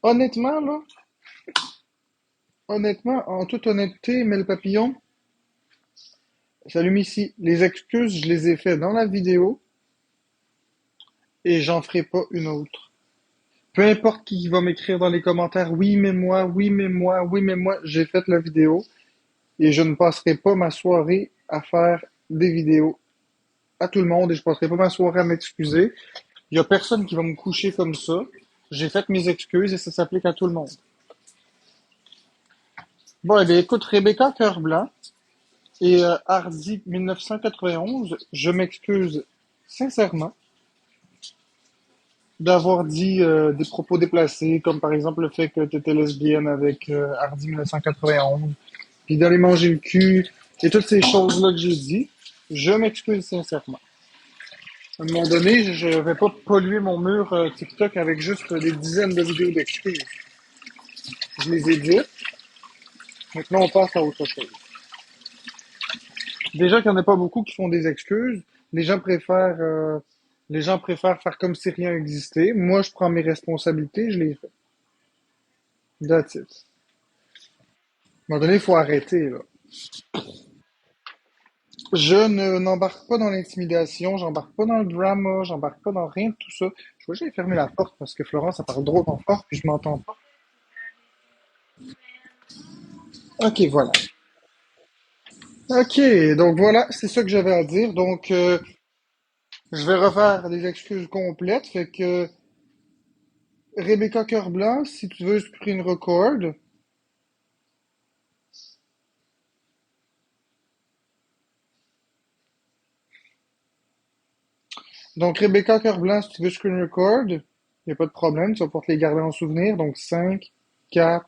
Honnêtement, là, honnêtement, en toute honnêteté, Mel Papillon, salut Missy, les excuses, je les ai fait dans la vidéo et j'en ferai pas une autre. Peu importe qui va m'écrire dans les commentaires, oui, mais moi, oui, mais moi, oui, mais moi, j'ai fait la vidéo et je ne passerai pas ma soirée à faire des vidéos à tout le monde et je passerai pas ma soirée à m'excuser. Il y a personne qui va me coucher comme ça. J'ai fait mes excuses et ça s'applique à tout le monde. Bon, eh bien, écoute, Rebecca Cœur-Blanc et Hardy 1991, je m'excuse sincèrement d'avoir dit des propos déplacés, comme par exemple le fait que tu étais lesbienne avec Hardy 1991, puis d'aller manger le cul, et toutes ces choses-là que j'ai dit. Je m'excuse sincèrement. À un moment donné, je ne vais pas polluer mon mur TikTok avec juste des dizaines de vidéos d'excuses. Je les ai dites. Maintenant, on passe à autre chose. Déjà qu'il n'y en a pas beaucoup qui font des excuses, les gens préfèrent, euh, les gens préfèrent faire comme si rien existait. Moi, je prends mes responsabilités, je les fais. That's it. À un moment donné, il faut arrêter, là. Je ne n'embarque pas dans l'intimidation, j'embarque pas dans le drama, j'embarque pas dans rien de tout ça. Je vais juste fermer la porte parce que Florence, ça parle drôlement fort puis je m'entends pas. Ok, voilà. Ok, donc voilà, c'est ça que j'avais à dire. Donc, je vais refaire des excuses complètes. Fait que Rebecca Cœur-Blanc, si tu veux screen record. Donc, Rebecca Cœur-Blanc, si tu veux screen record, il n'y a pas de problème, tu vas pouvoir te les garder en souvenir. Donc, 5, 4,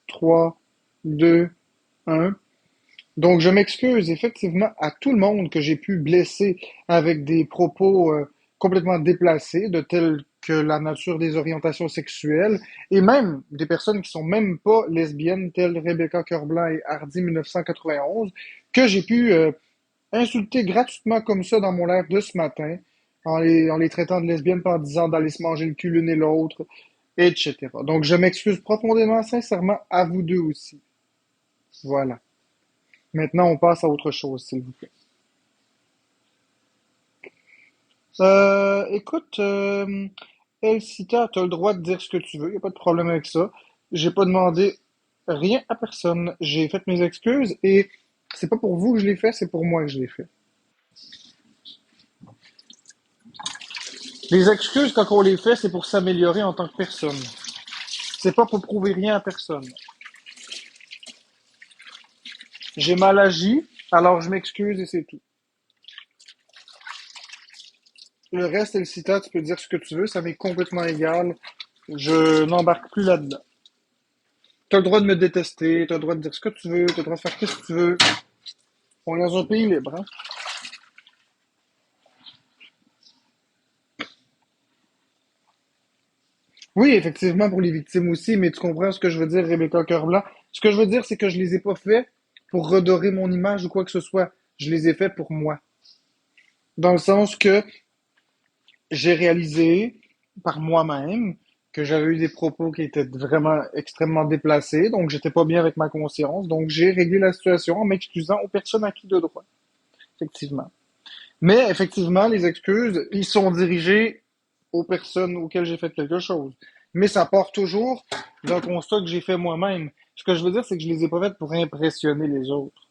3, 2, 1. Donc, je m'excuse effectivement à tout le monde que j'ai pu blesser avec des propos complètement déplacés, de tels que la nature des orientations sexuelles, et même des personnes qui sont même pas lesbiennes, telles Rebecca Cœur-Blanc et Hardy 1991, que j'ai pu insulter gratuitement comme ça dans mon live de ce matin, en les traitant de lesbiennes, en disant d'aller se manger le cul l'une et l'autre, etc. Donc, je m'excuse profondément, sincèrement, à vous deux aussi. Voilà. Maintenant, on passe à autre chose, s'il vous plaît. Écoute, Elcita, tu as le droit de dire ce que tu veux, il n'y a pas de problème avec ça. J'ai pas demandé rien à personne. J'ai fait mes excuses et c'est pas pour vous que je l'ai fait, c'est pour moi que je l'ai fait. Les excuses, quand on les fait, c'est pour s'améliorer en tant que personne. C'est pas pour prouver rien à personne. J'ai mal agi, alors je m'excuse et c'est tout. Le reste, Elcita, tu peux dire ce que tu veux, ça m'est complètement égal. Je n'embarque plus là-dedans. T'as le droit de me détester, t'as le droit de dire ce que tu veux, t'as le droit de faire ce que tu veux. On est dans un pays libre, hein. Oui, effectivement, pour les victimes aussi, mais tu comprends ce que je veux dire, Rebecca Cœur-Blanc. Ce que je veux dire, c'est que je les ai pas faits pour redorer mon image ou quoi que ce soit. Je les ai faits pour moi. Dans le sens que j'ai réalisé par moi-même que j'avais eu des propos qui étaient vraiment extrêmement déplacés, donc j'étais pas bien avec ma conscience, donc j'ai réglé la situation en m'excusant aux personnes acquis de droit, effectivement. Mais effectivement, les excuses, ils sont dirigés aux personnes auxquelles j'ai fait quelque chose. Mais ça part toujours d'un constat que j'ai fait moi-même. Ce que je veux dire, c'est que je les ai pas faites pour impressionner les autres.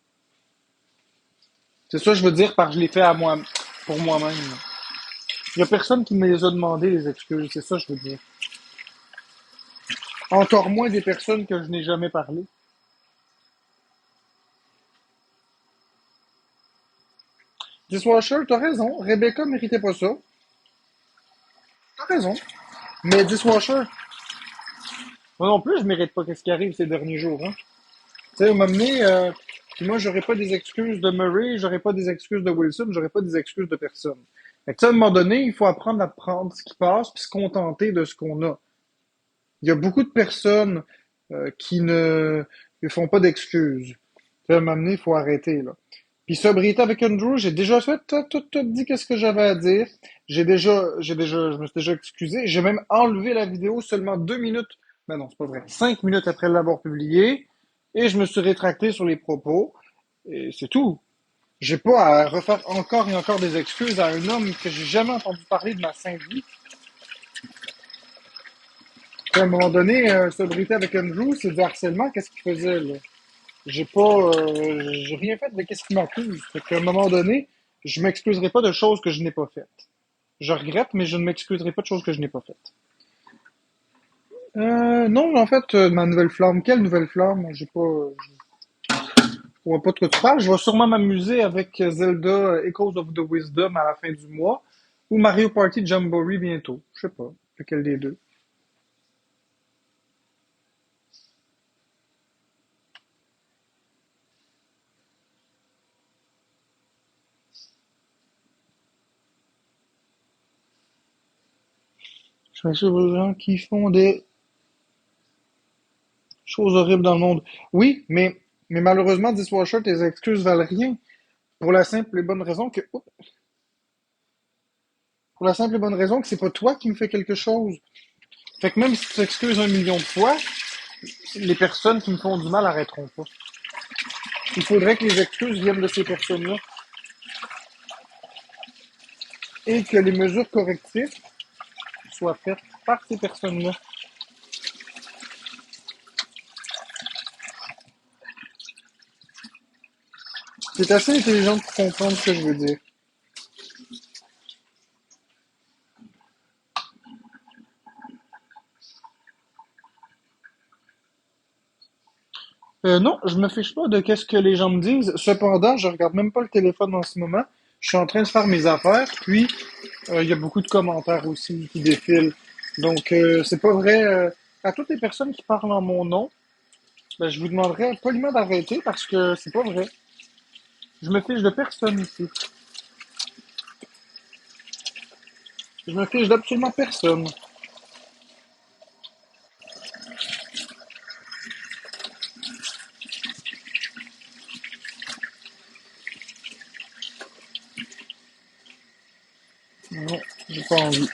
C'est ça que je veux dire par je les fais à moi, pour moi-même. Il y a personne qui me les a demandé, les excuses. C'est ça que je veux dire. Encore moins des personnes que je n'ai jamais parlé. Dishwasher, t'as raison. Rebecca méritait pas ça. T'as raison. Mais Dishwasher, moi non plus, je mérite pas qu'est-ce qui arrive ces derniers jours, hein. Tu sais, m'amener, puis moi, j'aurais pas des excuses de Murray, j'aurais pas des excuses de Wilson, j'aurais pas des excuses de personne. Fait que, tu sais, à un moment donné, il faut apprendre à prendre ce qui passe puis se contenter de ce qu'on a. Il y a beaucoup de personnes qui ne font pas d'excuses. Tu sais, à un moment donné, il faut arrêter, là. Puis sobriété avec Andrew, j'ai déjà fait tout dit qu'est-ce que j'avais à dire. Je me suis déjà excusé. J'ai même enlevé la vidéo seulement 2 minutes Ben non, c'est pas vrai. 5 minutes après l'avoir publié, et je me suis rétracté sur les propos, et c'est tout. J'ai pas à refaire encore et encore des excuses à un homme que j'ai jamais entendu parler de ma sainte vie. Puis à un moment donné, sobriété avec Andrew, c'est du harcèlement. Qu'est-ce qu'il faisait, là? J'ai rien fait de qu'est-ce qu'il m'accuse. Fait qu'à un moment donné, je m'excuserai pas de choses que je n'ai pas faites. Je regrette, mais je ne m'excuserai pas de choses que je n'ai pas faites. Non, en fait, ma nouvelle flamme. Quelle nouvelle flamme? J'ai pas, je vois pas de quoi tu parles. Je vais sûrement m'amuser avec Zelda Echoes of the Wisdom à la fin du mois ou Mario Party Jamboree bientôt. Je sais pas. Lequel des deux. Je m'excuse aux gens qui font des choses horribles dans le monde. Oui, mais malheureusement, Dishwasher, tes excuses valent rien. Pour la simple et bonne raison que, oups, pour la simple et bonne raison que c'est pas toi qui me fais quelque chose. Fait que même si tu t'excuses 1 million de fois, les personnes qui me font du mal arrêteront pas. Il faudrait que les excuses viennent de ces personnes-là et que les mesures correctives soient faites par ces personnes-là. C'est assez intelligent pour comprendre ce que je veux dire. Non, je me fiche pas de qu'est-ce que les gens me disent. Cependant, je regarde même pas le téléphone en ce moment. Je suis en train de faire mes affaires, puis il y a beaucoup de commentaires aussi qui défilent. Donc, c'est pas vrai. À toutes les personnes qui parlent en mon nom, ben, je vous demanderais poliment d'arrêter parce que c'est pas vrai. Je me fiche de personne ici. Je me fiche d'absolument personne. Non, j'ai pas envie.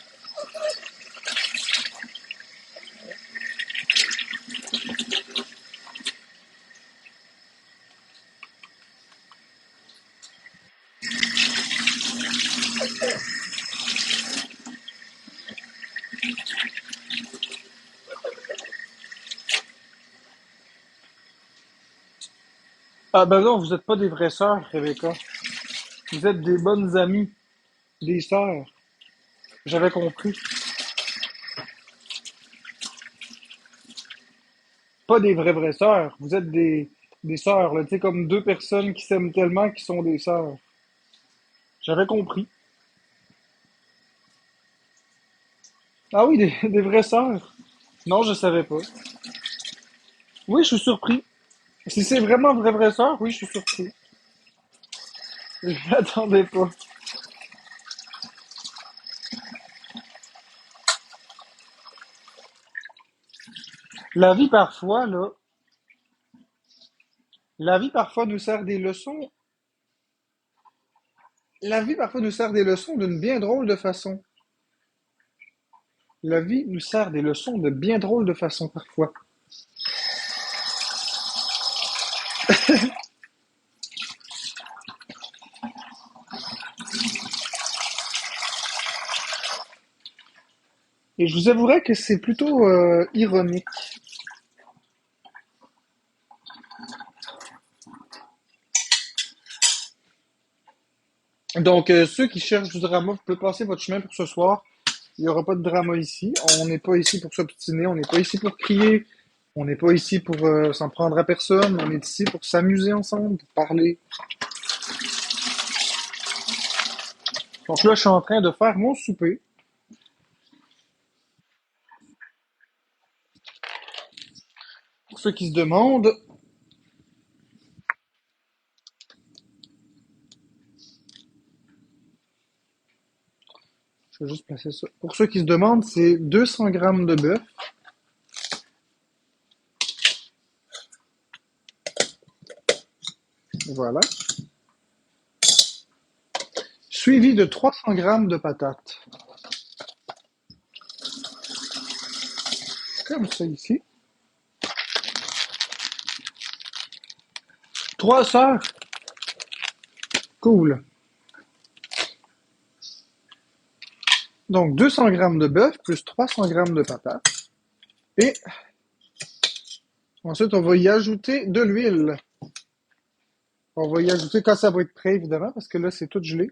Ah ben non, vous êtes pas des vraies sœurs, Rebecca. Vous êtes des bonnes amies, des sœurs. J'avais compris. Pas des vraies sœurs. Vous êtes des sœurs, là. Tu sais, comme deux personnes qui s'aiment tellement qui sont des sœurs. J'avais compris. Ah oui, des vraies sœurs. Non, je savais pas. Oui, je suis surpris. Si c'est vraiment vraie sœur, oui, je suis surpris. Je m'attendais pas. La vie parfois, là, la vie parfois nous sert des leçons. La vie parfois nous sert des leçons d'une bien drôle de façon. La vie nous sert des leçons de bien drôle de façon parfois. Et je vous avouerai que c'est plutôt ironique. Donc, ceux qui cherchent du drama, vous pouvez passer votre chemin pour ce soir. Il n'y aura pas de drama ici. On n'est pas ici pour s'obstiner, on n'est pas ici pour crier, on n'est pas ici pour s'en prendre à personne. On est ici pour s'amuser ensemble, pour parler. Donc là, je suis en train de faire mon souper. Pour ceux qui se demandent, je vais juste placer ça. Pour ceux qui se demandent, c'est 200 grammes de bœuf. Voilà. Suivi de 300 grammes de patates. comme ça ici. 3 sœurs. Cool. Donc 200 grammes de bœuf plus 300 grammes de patates. Et ensuite, on va y ajouter de l'huile. On va y ajouter quand ça va être prêt, évidemment, parce que là, c'est tout gelé.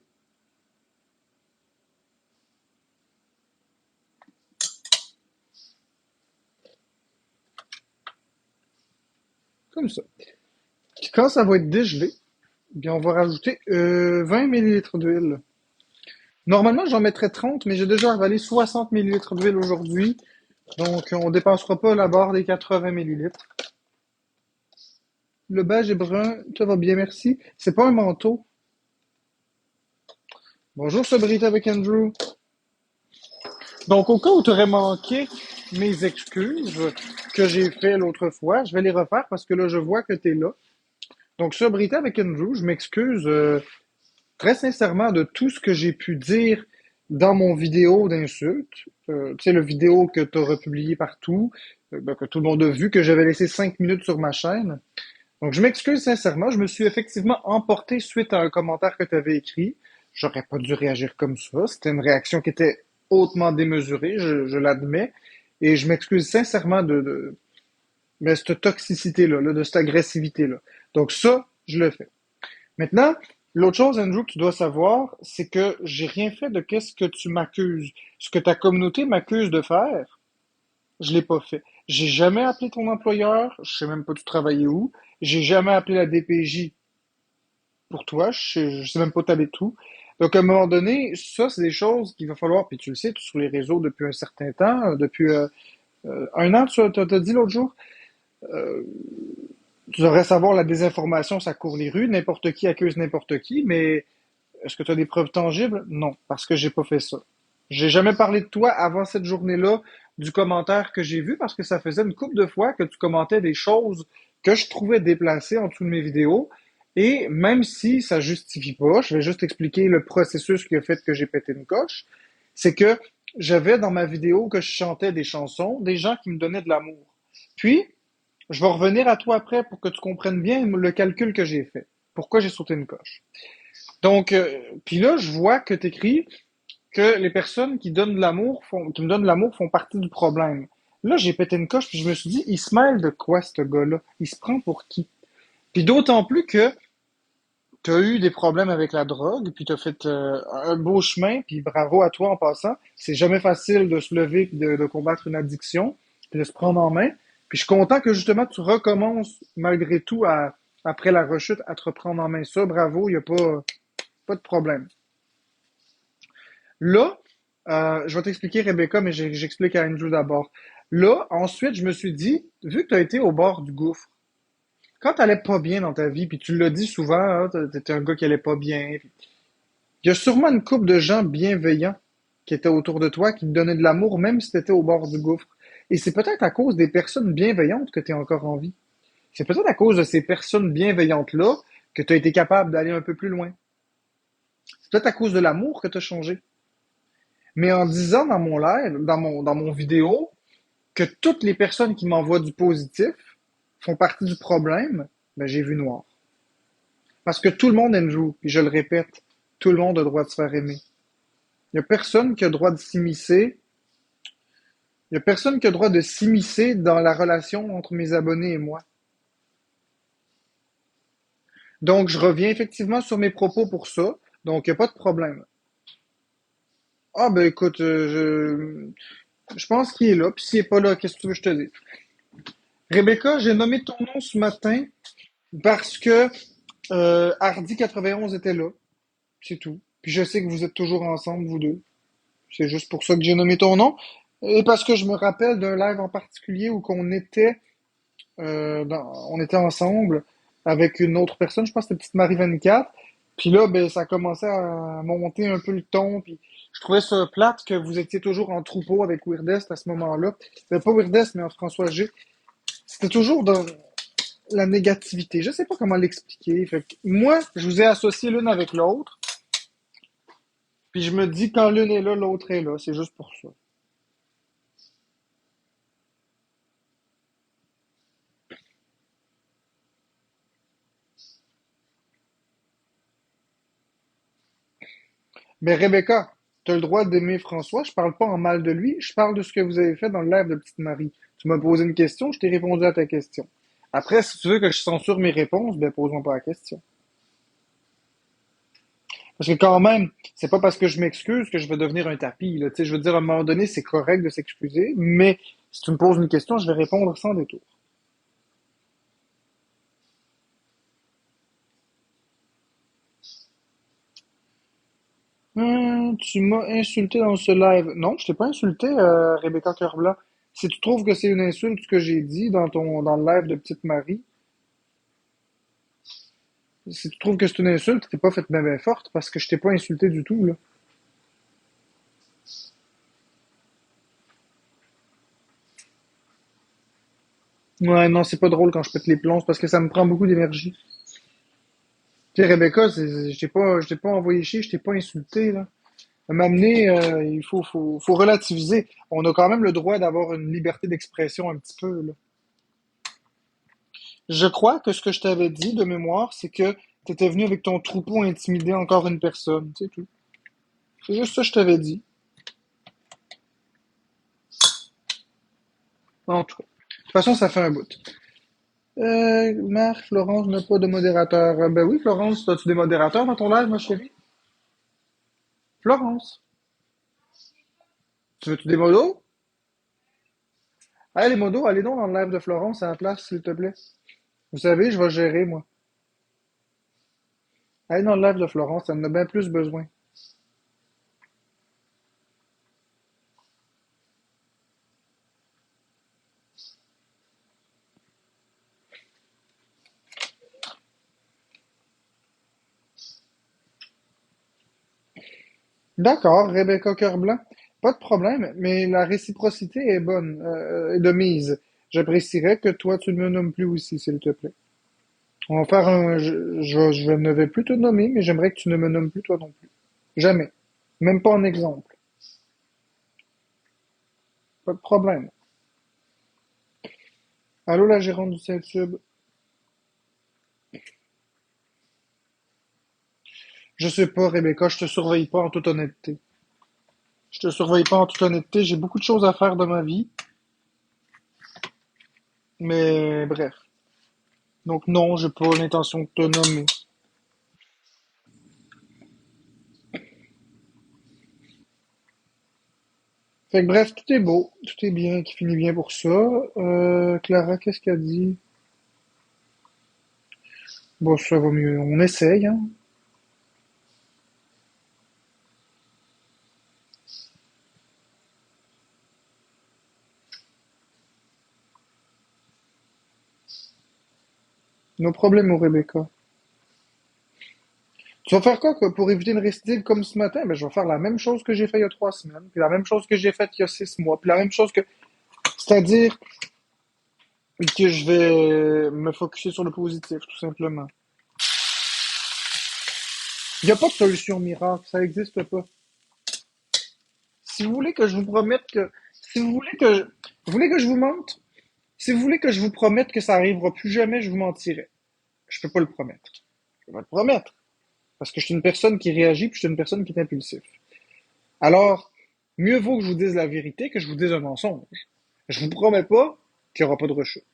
Comme ça. Puis quand ça va être dégelé, bien, on va rajouter 20 millilitres d'huile. Normalement, j'en mettrais 30, mais j'ai déjà avalé 60 millilitres d'huile aujourd'hui. Donc, on ne dépassera pas la barre des 80 millilitres. Le beige et brun, ça va bien, merci. C'est pas un manteau. Bonjour, Sobriété avec Andrew. Donc, au cas où tu aurais manqué mes excuses que j'ai fait l'autre fois, je vais les refaire parce que là, je vois que tu es là. Donc, Sobriété avec Andrew, je m'excuse très sincèrement de tout ce que j'ai pu dire dans mon vidéo d'insulte. Tu sais, le vidéo que tu as republié partout, que tout le monde a vu, que j'avais laissé 5 minutes sur ma chaîne. Donc, je m'excuse sincèrement. Je me suis effectivement emporté suite à un commentaire que tu avais écrit. J'aurais pas dû réagir comme ça. C'était une réaction qui était hautement démesurée, je l'admets. Et je m'excuse sincèrement de cette toxicité-là, de cette agressivité-là. Donc ça, je le fais. Maintenant, l'autre chose, Andrew, que tu dois savoir, c'est que j'ai rien fait de qu'est-ce que tu m'accuses. Ce que ta communauté m'accuse de faire, je l'ai pas fait. J'ai jamais appelé ton employeur, je sais même pas tu travaillais où. J'ai jamais appelé la DPJ pour toi, je sais même pas t'habites où. Donc, à un moment donné, ça, c'est des choses qu'il va falloir, puis tu le sais, tu es sur les réseaux depuis un certain temps, depuis un an, tu t'as dit l'autre jour, euh, tu devrais savoir la désinformation, ça court les rues, n'importe qui accuse n'importe qui, mais est-ce que tu as des preuves tangibles? Non, parce que j'ai pas fait ça. J'ai jamais parlé de toi avant cette journée-là, du commentaire que j'ai vu, parce que ça faisait une couple de fois que tu commentais des choses que je trouvais déplacées en dessous de mes vidéos. Et même si ça justifie pas, je vais juste expliquer le processus qui a fait que j'ai pété une coche, c'est que j'avais dans ma vidéo que je chantais des chansons, des gens qui me donnaient de l'amour. Puis, je vais revenir à toi après pour que tu comprennes bien le calcul que j'ai fait. Pourquoi j'ai sauté une coche. Donc, puis là, je vois que tu écris que les personnes qui donnent de l'amour qui me donnent de l'amour font partie du problème. Là, j'ai pété une coche, puis je me suis dit, il se mêle de quoi, ce gars-là? Il se prend pour qui? Puis d'autant plus que tu as eu des problèmes avec la drogue, puis tu as fait un beau chemin, puis bravo à toi en passant. C'est jamais facile de se lever puis de combattre une addiction, puis de se prendre en main. Puis je suis content que justement tu recommences malgré tout après la rechute à te reprendre en main. Ça, bravo, il n'y a pas de problème. Là, je vais t'expliquer, Rebecca, mais j'explique à Andrew d'abord. Là, ensuite, je me suis dit, vu que tu as été au bord du gouffre, quand t'allais pas bien dans ta vie, puis tu l'as dit souvent, hein, t'étais un gars qui allait pas bien, il y a sûrement une couple de gens bienveillants qui étaient autour de toi, qui te donnaient de l'amour, même si tu étais au bord du gouffre. Et c'est peut-être à cause des personnes bienveillantes que tu es encore en vie. C'est peut-être à cause de ces personnes bienveillantes-là que tu as été capable d'aller un peu plus loin. C'est peut-être à cause de l'amour que tu as changé. Mais en disant dans mon live, dans mon vidéo, que toutes les personnes qui m'envoient du positif font partie du problème, ben j'ai vu noir. Parce que tout le monde Andrew, puis je le répète, tout le monde a le droit de se faire aimer. Il n'y a personne qui a le droit de s'immiscer. Il n'y a personne qui a le droit de s'immiscer dans la relation entre mes abonnés et moi. Donc, je reviens effectivement sur mes propos pour ça. Donc, il n'y a pas de problème. Ah, ben écoute, je pense qu'il est là. Puis s'il n'est pas là, qu'est-ce que tu veux que je te dise? Rebecca, j'ai nommé ton nom ce matin parce que Hardy 91 était là. C'est tout. Puis je sais que vous êtes toujours ensemble, vous deux. C'est juste pour ça que j'ai nommé ton nom. Et parce que je me rappelle d'un live en particulier où on était ensemble avec une autre personne, je pense que c'était Petite Marie 24. Puis là, ben, ça commençait à monter un peu le ton. Puis je trouvais ça plate que vous étiez toujours en troupeau avec Weirdest à ce moment-là. Pas Weirdest, mais François G. C'était toujours dans la négativité. Je sais pas comment l'expliquer. Fait que moi, je vous ai associé l'une avec l'autre. Puis je me dis quand l'une est là, l'autre est là. C'est juste pour ça. Mais Rebecca, tu as le droit d'aimer François, je parle pas en mal de lui, je parle de ce que vous avez fait dans le live de Petite Marie. Tu m'as posé une question, je t'ai répondu à ta question. Après, si tu veux que je censure mes réponses, ben pose-moi pas la question. Parce que quand même, c'est pas parce que je m'excuse que je vais devenir un tapis, là. Tu sais, je veux dire, à un moment donné, c'est correct de s'excuser, mais si tu me poses une question, je vais répondre sans détour. Tu m'as insulté dans ce live. Non, je t'ai pas insulté, Rebecca Cœur-Blanc. Si tu trouves que c'est une insulte ce que j'ai dit dans le live de Petite Marie, si tu trouves que c'est une insulte, t'es pas fait même forte parce que je t'ai pas insulté du tout, là. Ouais, non, c'est pas drôle quand je pète les plombs parce que ça me prend beaucoup d'énergie. Tu sais, Rebecca, je t'ai pas envoyé chier, je t'ai pas insulté, là. À m'amener, faut relativiser. On a quand même le droit d'avoir une liberté d'expression un petit peu, là. Je crois que ce que je t'avais dit de mémoire, c'est que t'étais venu avec ton troupeau intimider encore une personne, c'est tout. C'est juste ça que je t'avais dit. En tout cas. De toute façon, ça fait un bout. Marc, Florence n'a pas de modérateur. Ben oui, Florence, as-tu des modérateurs dans ton live, ma chérie? Florence, tu veux-tu des modos? Allez, les modos, allez donc dans le live de Florence à la place, s'il te plaît. Vous savez, je vais gérer, moi. Allez dans le live de Florence, elle en a bien plus besoin. D'accord, Rebecca Cœur-Blanc. Pas de problème, mais la réciprocité est bonne, est de mise. J'apprécierais que toi, tu ne me nommes plus aussi, s'il te plaît. On va faire un... je ne vais plus te nommer, mais j'aimerais que tu ne me nommes plus toi non plus. Jamais. Même pas en exemple. Pas de problème. Allô, la gérante du Saint-Tube? Je sais pas, Rebecca, je te surveille pas en toute honnêteté. Je te surveille pas en toute honnêteté, j'ai beaucoup de choses à faire dans ma vie, mais bref. Donc non, j'ai pas l'intention de te nommer. Fait que bref, tout est beau, tout est bien, qui finit bien pour ça. Clara, qu'est-ce qu'elle dit? Bon, ça va mieux, on essaye, hein. Nos problèmes au Rebecca. Tu vas faire quoi pour éviter une récidive comme ce matin? Ben, je vais faire la même chose que j'ai fait il y a 3 semaines, puis la même chose que j'ai faite il y a 6 mois, puis la même chose que... C'est-à-dire que je vais me focuser sur le positif, tout simplement. Il n'y a pas de solution miracle, ça n'existe pas. Si vous voulez que je vous promette que... Si vous voulez que... Vous voulez que je vous mente? Si vous voulez que je vous promette que ça arrivera plus jamais, je vous mentirai. Je peux pas le promettre. Je peux pas le promettre. Parce que je suis une personne qui réagit, puis je suis une personne qui est impulsive. Alors, mieux vaut que je vous dise la vérité que je vous dise un mensonge. Je vous promets pas qu'il n'y aura pas de rechute.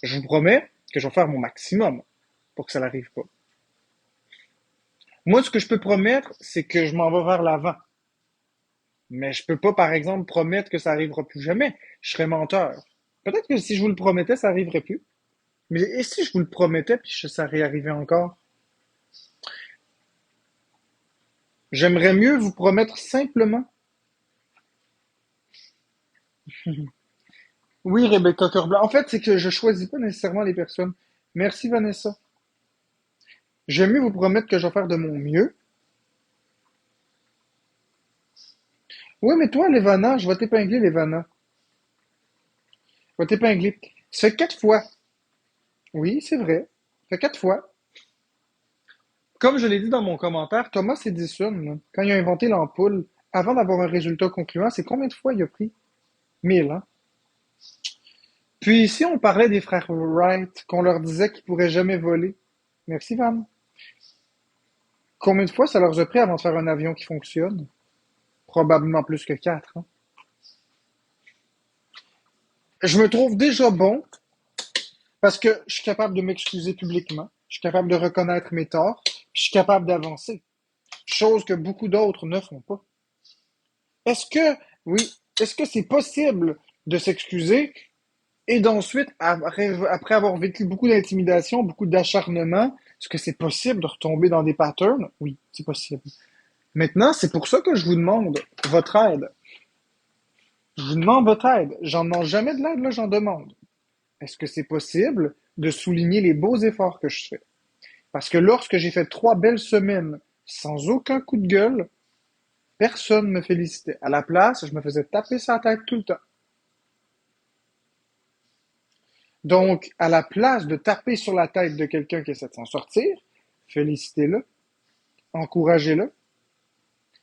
Je vous promets que je vais faire mon maximum pour que ça n'arrive pas. Moi, ce que je peux promettre, c'est que je m'en vais vers l'avant. Mais je peux pas, par exemple, promettre que ça arrivera plus jamais. Je serais menteur. Peut-être que si je vous le promettais, ça arriverait plus. Mais et si je vous le promettais puis ça réarrivait encore? J'aimerais mieux vous promettre simplement. Oui, Rebecca Corblanc. En fait, c'est que je choisis pas nécessairement les personnes. Merci, Vanessa. J'aime mieux vous promettre que je vais faire de mon mieux. Oui, mais toi, Levana, je vais t'épingler, Levana. Je vais t'épingler. Ça fait 4 fois. Oui, c'est vrai. Ça fait 4 fois. Comme je l'ai dit dans mon commentaire, Thomas Edison, là, quand il a inventé l'ampoule, avant d'avoir un résultat concluant, c'est combien de fois il a pris? 1000, hein? Puis ici, on parlait des frères Wright, qu'on leur disait qu'ils pourraient jamais voler. Merci, Van. Combien de fois ça leur a pris avant de faire un avion qui fonctionne? Probablement plus que quatre, hein. Je me trouve déjà bon parce que je suis capable de m'excuser publiquement, je suis capable de reconnaître mes torts, puis je suis capable d'avancer. Chose que beaucoup d'autres ne font pas. Est-ce que, oui, est-ce que c'est possible de s'excuser et d'ensuite, après avoir vécu beaucoup d'intimidation, beaucoup d'acharnement, est-ce que c'est possible de retomber dans des patterns? Oui, c'est possible. Maintenant, c'est pour ça que je vous demande votre aide. Je vous demande votre aide. J'en demande jamais de l'aide, là, j'en demande. Est-ce que c'est possible de souligner les beaux efforts que je fais? Parce que lorsque j'ai fait 3 belles semaines sans aucun coup de gueule, personne ne me félicitait. À la place, je me faisais taper sa tête tout le temps. Donc, à la place de taper sur la tête de quelqu'un qui essaie de s'en sortir, félicitez-le, encouragez-le.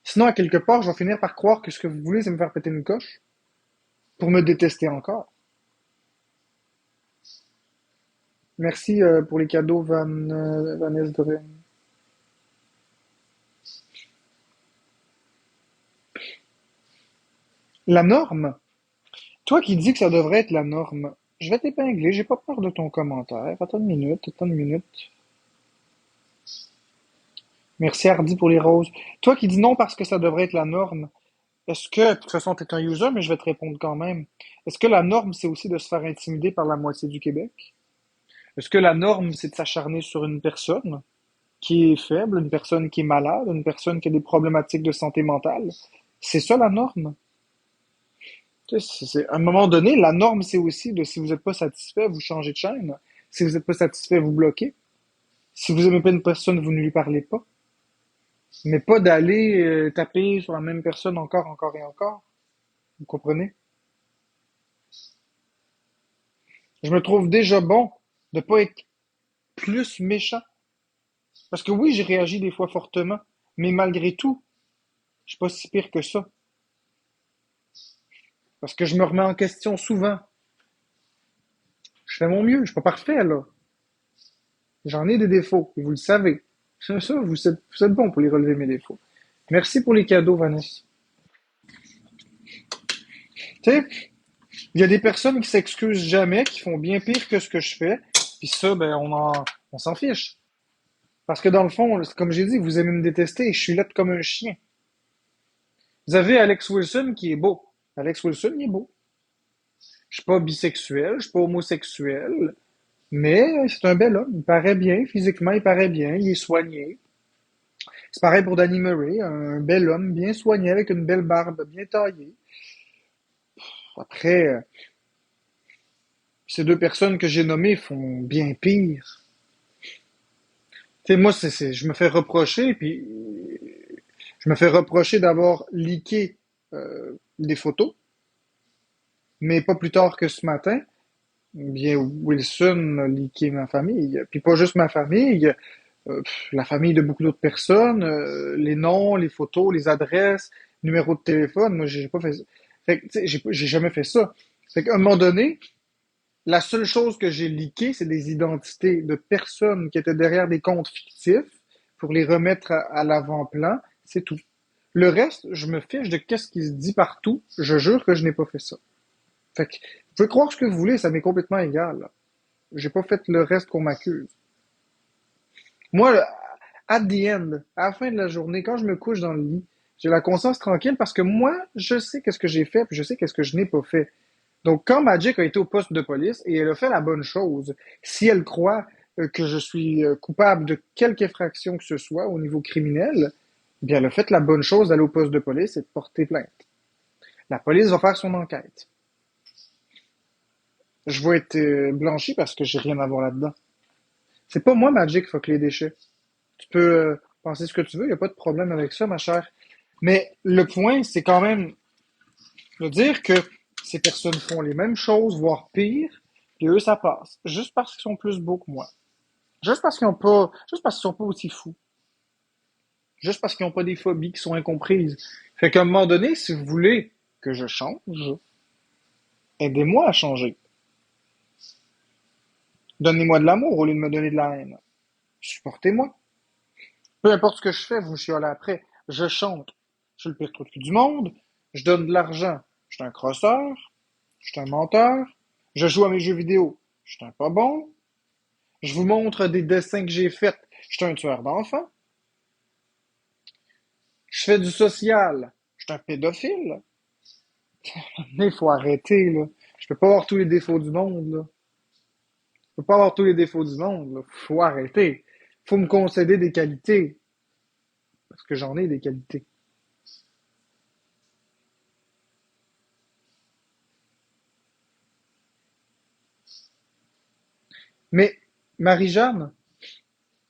Sinon, à quelque part, je vais finir par croire que ce que vous voulez, c'est me faire péter une coche pour me détester encore. Merci pour les cadeaux, Vanessa Doré. La norme. Toi qui dis que ça devrait être la norme, je vais t'épingler, j'ai pas peur de ton commentaire. Attends une minute, attends une minute. Merci Hardy pour les roses. Toi qui dis non parce que ça devrait être la norme, est-ce que, de toute façon, tu es un user, mais je vais te répondre quand même. Est-ce que la norme, c'est aussi de se faire intimider par la moitié du Québec? Est-ce que la norme, c'est de s'acharner sur une personne qui est faible, une personne qui est malade, une personne qui a des problématiques de santé mentale? C'est ça la norme. Tu sais, à un moment donné, la norme, c'est aussi de si vous n'êtes pas satisfait, vous changez de chaîne. Si vous n'êtes pas satisfait, vous bloquez. Si vous aimez pas une personne, vous ne lui parlez pas. Mais pas d'aller taper sur la même personne encore, encore et encore. Vous comprenez? Je me trouve déjà bon de pas être plus méchant. Parce que oui, j'ai réagi des fois fortement, mais malgré tout, je suis pas si pire que ça. Parce que je me remets en question souvent. Je fais mon mieux, je suis pas parfait là. J'en ai des défauts, et vous le savez. C'est ça, vous êtes bon pour les relever mes défauts. Merci pour les cadeaux, Vanessa. Tu sais, il y a des personnes qui s'excusent jamais, qui font bien pire que ce que je fais, puis ça, ben, on s'en fiche. Parce que dans le fond, comme j'ai dit, vous aimez me détester et je suis là comme un chien. Vous avez Alex Wilson qui est beau. Alex Wilson, il est beau. Je suis pas bisexuel, je suis pas homosexuel, mais c'est un bel homme. Il paraît bien, physiquement, il paraît bien, il est soigné. C'est pareil pour Danny Murray, un bel homme, bien soigné, avec une belle barbe, bien taillée. Après, ces deux personnes que j'ai nommées font bien pire. Tu sais, moi, je me fais reprocher, puis je me fais reprocher d'avoir leaké des photos, mais pas plus tard que ce matin, bien Wilson a leaké ma famille. Puis pas juste ma famille, la famille de beaucoup d'autres personnes, les noms, les photos, les adresses, numéros de téléphone. Moi, j'ai pas fait ça. Fait que, tu sais, j'ai jamais fait ça. Fait qu'à un moment donné, la seule chose que j'ai leaké, c'est des identités de personnes qui étaient derrière des comptes fictifs pour les remettre à l'avant-plan. C'est tout. Le reste, je me fiche de qu'est-ce qui se dit partout. Je jure que je n'ai pas fait ça. Fait que, vous pouvez croire ce que vous voulez, ça m'est complètement égal, là. J'ai pas fait le reste qu'on m'accuse. Moi, at the end, à la fin de la journée, quand je me couche dans le lit, j'ai la conscience tranquille parce que moi, je sais qu'est-ce que j'ai fait, puis je sais qu'est-ce que je n'ai pas fait. Donc, quand Magic a été au poste de police et elle a fait la bonne chose, si elle croit que je suis coupable de quelque infraction que ce soit au niveau criminel, eh bien, elle a fait la bonne chose d'aller au poste de police et de porter plainte. La police va faire son enquête. Je vais être blanchi parce que j'ai rien à voir là-dedans. C'est pas moi, Magic, fuck les déchets. Tu peux penser ce que tu veux, y a pas de problème avec ça, ma chère. Mais le point, c'est quand même de dire que ces personnes font les mêmes choses, voire pire, et eux, ça passe. Juste parce qu'ils sont plus beaux que moi. Juste parce qu'ils sont pas aussi fous. Juste parce qu'ils n'ont pas des phobies qui sont incomprises. Fait qu'à un moment donné, si vous voulez que je change, aidez-moi à changer. Donnez-moi de l'amour au lieu de me donner de la haine. Supportez-moi. Peu importe ce que je fais, vous me chiolez après. Je chante. Je suis le pire truc du monde. Je donne de l'argent. Je suis un crosseur. Je suis un menteur. Je joue à mes jeux vidéo. Je suis un pas bon. Je vous montre des dessins que j'ai faits. Je suis un tueur d'enfants. Je fais du social. Je suis un pédophile. Mais il faut arrêter, là. Je peux pas avoir tous les défauts du monde, là. Je peux pas avoir tous les défauts du monde, là. Faut arrêter. Faut me concéder des qualités. Parce que j'en ai des qualités. Mais, Marie-Jeanne,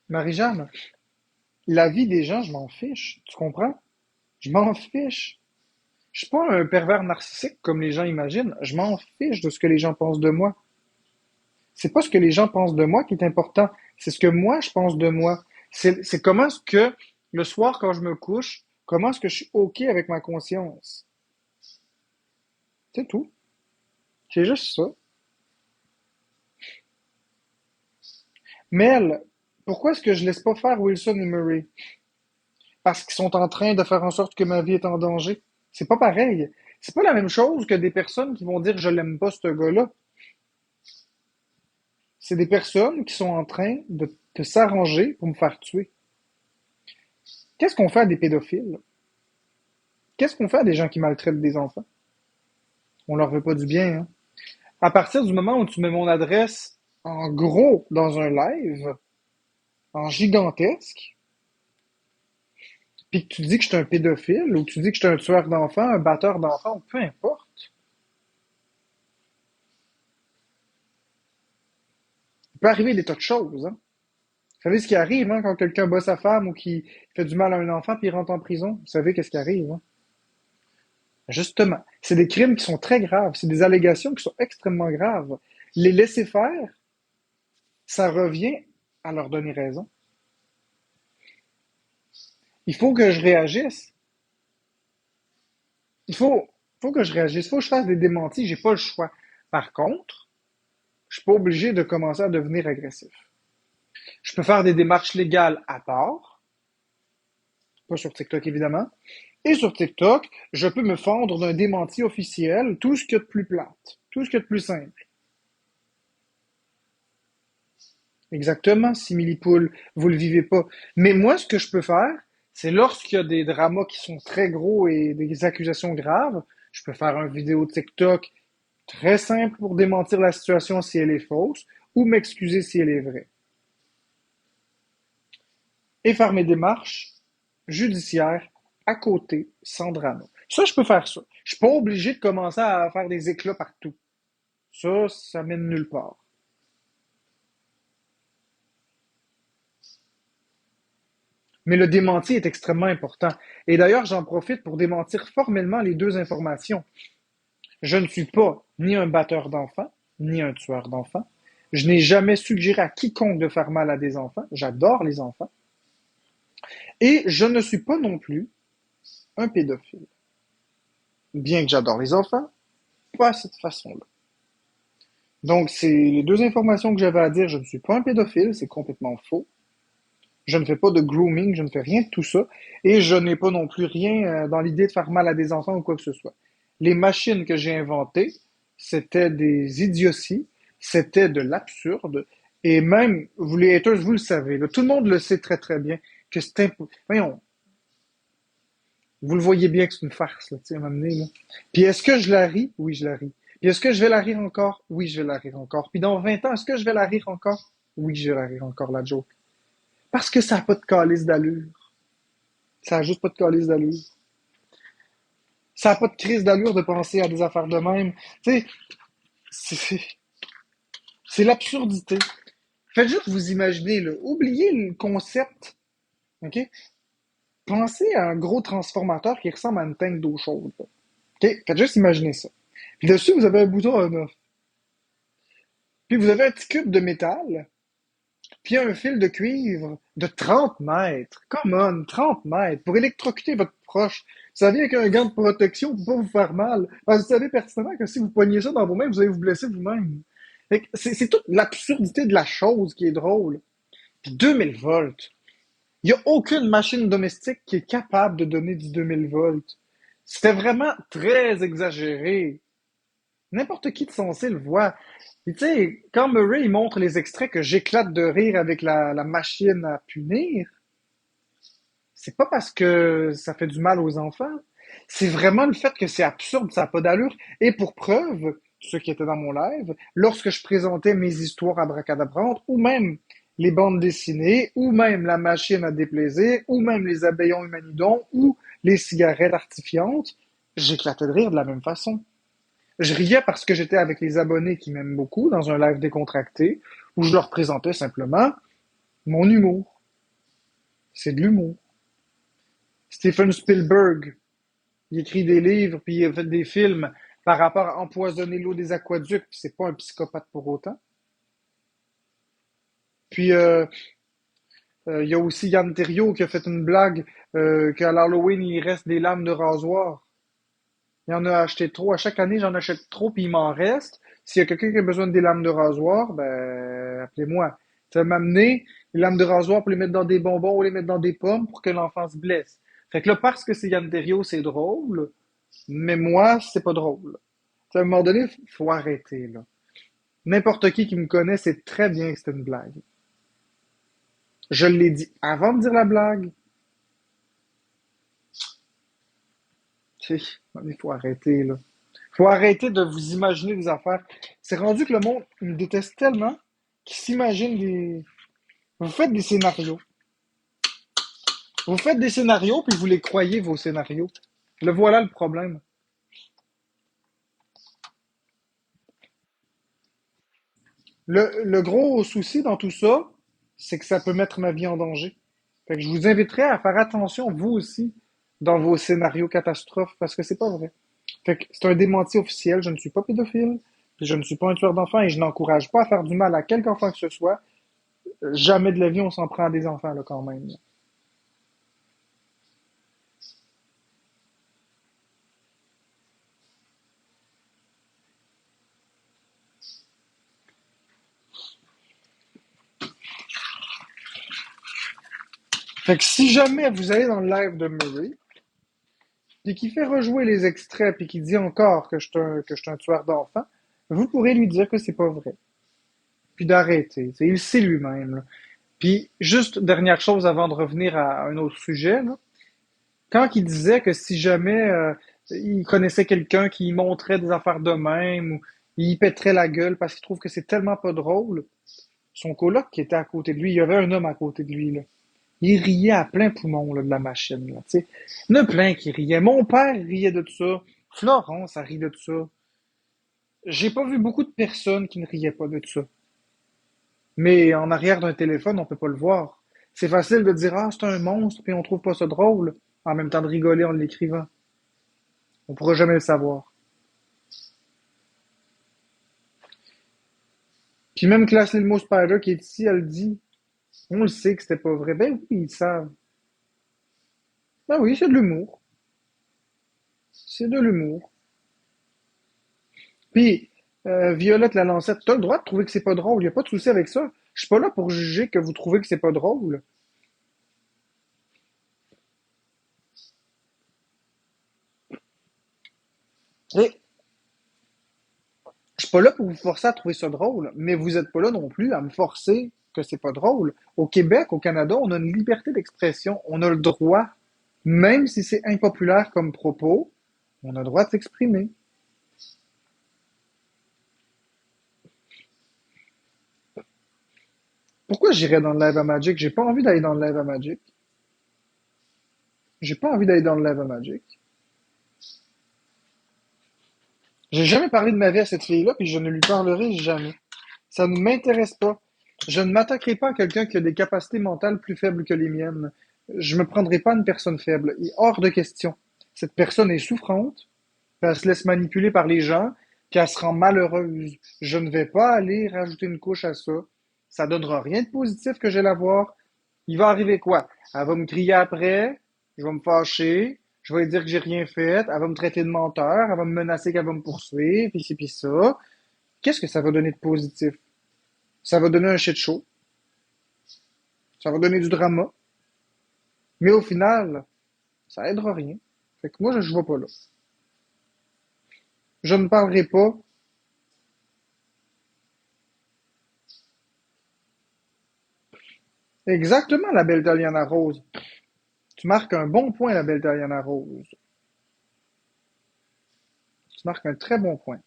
Marie-Jeanne, la vie des gens, je m'en fiche. Tu comprends? Je m'en fiche. Je suis pas un pervers narcissique comme les gens imaginent. Je m'en fiche de ce que les gens pensent de moi. C'est pas ce que les gens pensent de moi qui est important. C'est ce que moi je pense de moi. C'est comment est-ce que le soir quand je me couche, comment est-ce que je suis OK avec ma conscience. C'est tout. C'est juste ça. Mel, pourquoi est-ce que je laisse pas faire Wilson et Murray? Parce qu'ils sont en train de faire en sorte que ma vie est en danger. C'est pas pareil. C'est pas la même chose que des personnes qui vont dire je l'aime pas ce gars-là. C'est des personnes qui sont en train de s'arranger pour me faire tuer. Qu'est-ce qu'on fait à des pédophiles? Qu'est-ce qu'on fait à des gens qui maltraitent des enfants? On leur veut pas du bien, hein? À partir du moment où tu mets mon adresse en gros dans un live, en gigantesque, puis que tu dis que je suis un pédophile, ou que tu dis que je suis un tueur d'enfants, un batteur d'enfants, peu importe, il peut arriver des tas de choses, hein? Vous savez ce qui arrive, hein, quand quelqu'un bat sa femme ou qui fait du mal à un enfant puis il rentre en prison? Vous savez qu'est-ce qui arrive, hein? Justement, c'est des crimes qui sont très graves, c'est des allégations qui sont extrêmement graves. Les laisser faire, ça revient à leur donner raison. Il faut que je réagisse. Il faut que je réagisse. Il faut que je fasse des démentis. J'ai pas le choix. Par contre, je suis pas obligé de commencer à devenir agressif. Je peux faire des démarches légales à part, pas sur TikTok évidemment. Et sur TikTok, je peux me fendre d'un démenti officiel, tout ce qu'il y a de plus plate, tout ce qu'il y a de plus simple. Exactement, simili-poule, vous le vivez pas. Mais moi, ce que je peux faire, c'est lorsqu'il y a des dramas qui sont très gros et des accusations graves, je peux faire une vidéo TikTok très simple pour démentir la situation si elle est fausse ou m'excuser si elle est vraie. Et faire mes démarches judiciaires à côté, sans drama. Ça, je peux faire ça. Je suis pas obligé de commencer à faire des éclats partout. Ça mène nulle part. Mais le démenti est extrêmement important. Et d'ailleurs, j'en profite pour démentir formellement les deux informations. Je ne suis pas ni un batteur d'enfants, ni un tueur d'enfants. Je n'ai jamais suggéré à quiconque de faire mal à des enfants. J'adore les enfants. Et je ne suis pas non plus un pédophile. Bien que j'adore les enfants, pas à cette façon-là. Donc, c'est les deux informations que j'avais à dire. Je ne suis pas un pédophile, c'est complètement faux. Je ne fais pas de grooming, je ne fais rien de tout ça. Et je n'ai pas non plus rien dans l'idée de faire mal à des enfants ou quoi que ce soit. Les machines que j'ai inventées, c'était des idioties, c'était de l'absurde. Et même, vous les haters, vous le savez, là, tout le monde le sait très très bien, que c'est impossible. Voyons, vous le voyez bien que c'est une farce, là, tu sais, à un moment donné, là. Puis est-ce que je la ris? Oui, je la ris. Puis est-ce que je vais la rire encore? Oui, je vais la rire encore. Puis dans 20 ans, est-ce que je vais la rire encore? Oui, je vais la rire encore, la joke. Parce que ça n'a pas de calice d'allure. Ça n'a juste pas de calice d'allure. Ça n'a pas de crise d'allure de penser à des affaires de même. Tu sais, c'est c'est l'absurdité. Faites juste vous imaginer, là. Oubliez le concept, OK? Pensez à un gros transformateur qui ressemble à une tank d'eau chaude, là. OK? Faites juste imaginer ça. Puis dessus, vous avez un bouton on-off. Puis vous avez un petit cube de métal, puis un fil de cuivre de 30 mètres. Come on, 30 mètres pour électrocuter votre proche. Ça vient avec un gant de protection pour pas vous faire mal. Parce que vous savez pertinemment que si vous poignez ça dans vos mains, vous allez vous blesser vous-même. C'est toute l'absurdité de la chose qui est drôle. Puis 2000 volts. Il n'y a aucune machine domestique qui est capable de donner du 2000 volts. C'était vraiment très exagéré. N'importe qui de sensé le voit. Et tu sais, quand Murray il montre les extraits que j'éclate de rire avec la machine à punir, c'est pas parce que ça fait du mal aux enfants. C'est vraiment le fait que c'est absurde, ça n'a pas d'allure. Et pour preuve, ceux qui étaient dans mon live, lorsque je présentais mes histoires abracadabrantes, ou même les bandes dessinées, ou même la machine à déplaisir, ou même les abeillons humanidons, ou les cigarettes artifiantes, j'éclatais de rire de la même façon. Je riais parce que j'étais avec les abonnés qui m'aiment beaucoup dans un live décontracté, où je leur présentais simplement mon humour. C'est de l'humour. Stephen Spielberg, il écrit des livres, puis il a fait des films par rapport à empoisonner l'eau des aqueducs, puis c'est pas un psychopathe pour autant. Puis il y a aussi Yann Terriot qui a fait une blague qu'à l'Halloween, il reste des lames de rasoir. Il en a acheté trop. À chaque année, j'en achète trop, puis il m'en reste. S'il y a quelqu'un qui a besoin des lames de rasoir, ben appelez-moi. Ça va m'amener les lames de rasoir pour les mettre dans des bonbons ou les mettre dans des pommes pour que l'enfant se blesse. Fait que là, parce que c'est Yann Terriot, c'est drôle, mais moi, c'est pas drôle. À un moment donné, faut arrêter, là. N'importe qui me connaît sait très bien que c'est une blague. Je l'ai dit avant de dire la blague. Il faut arrêter, là. Faut arrêter de vous imaginer des affaires. C'est rendu que le monde il me déteste tellement qu'il s'imagine des. Vous faites des scénarios. Vous faites des scénarios puis vous les croyez, vos scénarios. Le voilà le problème. Le gros souci dans tout ça, c'est que ça peut mettre ma vie en danger. Fait que je vous inviterai à faire attention, vous aussi, dans vos scénarios catastrophes, parce que c'est pas vrai. Fait que c'est un démenti officiel, je ne suis pas pédophile, puis je ne suis pas un tueur d'enfants et je n'encourage pas à faire du mal à quelque enfant que ce soit. Jamais de la vie on s'en prend à des enfants là quand même. Fait que si jamais vous allez dans le live de Murray, puis qui fait rejouer les extraits, puis qui dit encore que je suis un tueur d'enfants, vous pourrez lui dire que c'est pas vrai. Puis d'arrêter. Il sait lui-même. Là. Puis juste dernière chose avant de revenir à un autre sujet, là. Quand il disait que si jamais il connaissait quelqu'un qui montrait des affaires de même, ou il pèterait la gueule parce qu'il trouve que c'est tellement pas drôle, son coloc qui était à côté de lui, il y avait un homme à côté de lui, là. Il riait à plein poumon là, de la machine. Là, tu sais. Il y en a plein qui riaient. Mon père riait de ça. Florence a ri de ça. J'ai pas vu beaucoup de personnes qui ne riaient pas de ça. Mais en arrière d'un téléphone, on peut pas le voir. C'est facile de dire ah c'est un monstre puis on trouve pas ça drôle, en même temps de rigoler en l'écrivant. On pourra jamais le savoir. Puis même Class Lilmo Spider qui est ici, elle dit on le sait que c'était pas vrai. Ben oui, ils savent. Ben oui, c'est de l'humour. C'est de l'humour. Puis, Violette la Lancette, t'as le droit de trouver que c'est pas drôle. Y a pas de souci avec ça. Je suis pas là pour juger que vous trouvez que c'est pas drôle. Et je suis pas là pour vous forcer à trouver ça drôle, mais vous êtes pas là non plus à me forcer que c'est pas drôle. Au Québec, au Canada, on a une liberté d'expression. On a le droit, même si c'est impopulaire comme propos, on a le droit de s'exprimer. Pourquoi j'irais dans le live à Magic? J'ai pas envie d'aller dans le live à Magic. J'ai pas envie d'aller dans le live à Magic. J'ai jamais parlé de ma vie à cette fille-là, puis je ne lui parlerai jamais. Ça ne m'intéresse pas. Je ne m'attaquerai pas à quelqu'un qui a des capacités mentales plus faibles que les miennes. Je me prendrai pas une personne faible. Il est hors de question. Cette personne est souffrante, puis elle se laisse manipuler par les gens, puis elle se rend malheureuse. Je ne vais pas aller rajouter une couche à ça. Ça donnera rien de positif que je vais la voir. Il va arriver quoi? Elle va me crier après, je vais me fâcher, je vais lui dire que j'ai rien fait, elle va me traiter de menteur, elle va me menacer qu'elle va me poursuivre, pis ci pis ça. Qu'est-ce que ça va donner de positif? Ça va donner un shit show. Ça va donner du drama. Mais au final, ça aidera rien. Fait que moi, je ne vais pas là. Je ne parlerai pas. Exactement, la belle Diana Rose. Tu marques un bon point, la belle Diana Rose. Tu marques un très bon point.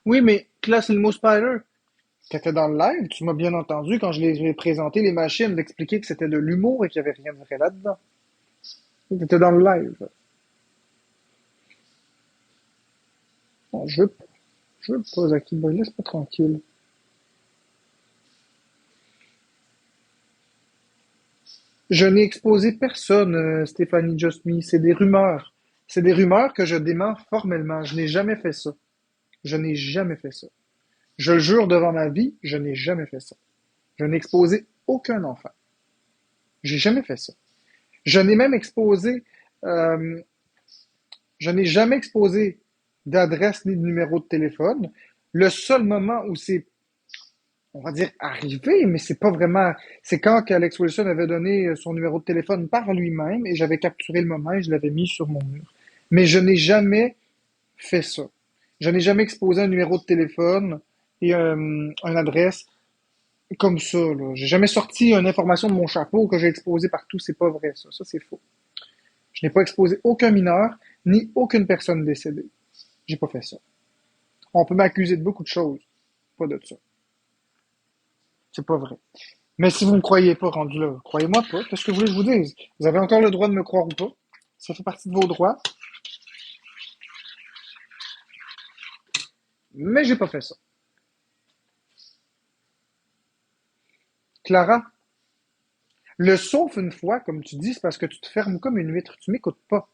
Oui, mais Class Ilmo Spider, tu étais dans le live, tu m'as bien entendu quand je les ai présenté les machines, d'expliquer que c'était de l'humour et qu'il n'y avait rien de vrai là-dedans. Tu étais dans le live. Non, je veux pas, Zaki Boy, laisse-moi tranquille. Je n'ai exposé personne, Stéphanie Just Me. C'est des rumeurs. C'est des rumeurs que je dément formellement. Je n'ai jamais fait ça. Je n'ai jamais fait ça. Je le jure devant ma vie, je n'ai jamais fait ça. Je n'ai exposé aucun enfant. J'ai jamais fait ça. Je n'ai même exposé, euh, je n'ai jamais exposé d'adresse ni de numéro de téléphone. Le seul moment où c'est, on va dire, arrivé, mais c'est pas vraiment, c'est quand Alex Wilson avait donné son numéro de téléphone par lui-même et j'avais capturé le moment et je l'avais mis sur mon mur. Mais je n'ai jamais fait ça. Je n'ai jamais exposé un numéro de téléphone et une adresse comme ça, là. J'ai jamais sorti une information de mon chapeau que j'ai exposé partout. C'est pas vrai, ça. Ça, c'est faux. Je n'ai pas exposé aucun mineur, ni aucune personne décédée. J'ai pas fait ça. On peut m'accuser de beaucoup de choses. Pas de ça. C'est pas vrai. Mais si vous me croyez pas rendu là, croyez-moi pas. Qu'est-ce que vous voulez que je vous dise? Vous avez encore le droit de me croire ou pas. Ça fait partie de vos droits. Mais j'ai pas fait ça. Clara, le sauf une fois, comme tu dis, c'est parce que tu te fermes comme une huître. Tu m'écoutes pas.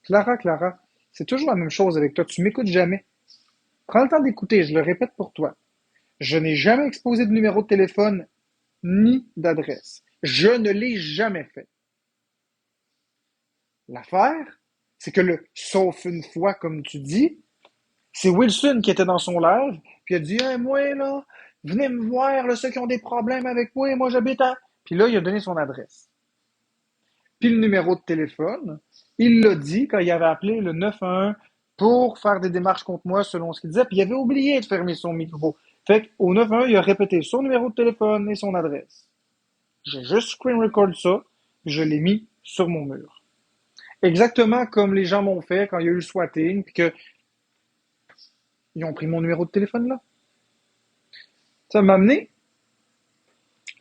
Clara, c'est toujours la même chose avec toi. Tu m'écoutes jamais. Prends le temps d'écouter, je le répète pour toi. Je n'ai jamais exposé de numéro de téléphone ni d'adresse. Je ne l'ai jamais fait. L'affaire, c'est que le sauf une fois, comme tu dis, c'est Wilson qui était dans son live, puis il a dit hey, moi, là, venez me voir, là, ceux qui ont des problèmes avec moi j'habite à. Puis là, il a donné son adresse. Puis le numéro de téléphone, il l'a dit quand il avait appelé le 911 pour faire des démarches contre moi selon ce qu'il disait, puis il avait oublié de fermer son micro. Fait qu'au 911, il a répété son numéro de téléphone et son adresse. J'ai juste screen record ça, puis je l'ai mis sur mon mur. Exactement comme les gens m'ont fait quand il y a eu le swatting, puis qu'ils ont pris mon numéro de téléphone là. Ça m'a amené,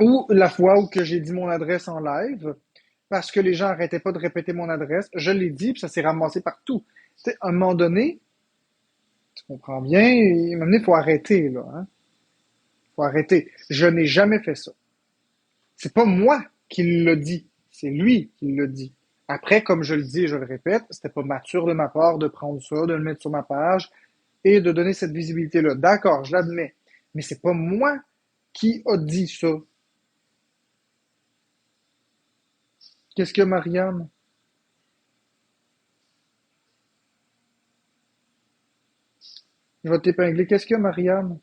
ou la fois où que j'ai dit mon adresse en live, parce que les gens arrêtaient pas de répéter mon adresse, je l'ai dit, puis ça s'est ramassé partout. Tu sais, à un moment donné, tu comprends bien, il m'a amené, faut arrêter, là, hein. Faut arrêter. Je n'ai jamais fait ça. C'est pas moi qui l'a dit, c'est lui qui l'a dit. Après, comme je le dis et je le répète, c'était pas mature de ma part de prendre ça, de le mettre sur ma page et de donner cette visibilité-là. D'accord, je l'admets. Mais c'est pas moi qui a dit ça. Qu'est-ce que Marianne? Je vais t'épingler. Qu'est-ce que Marianne?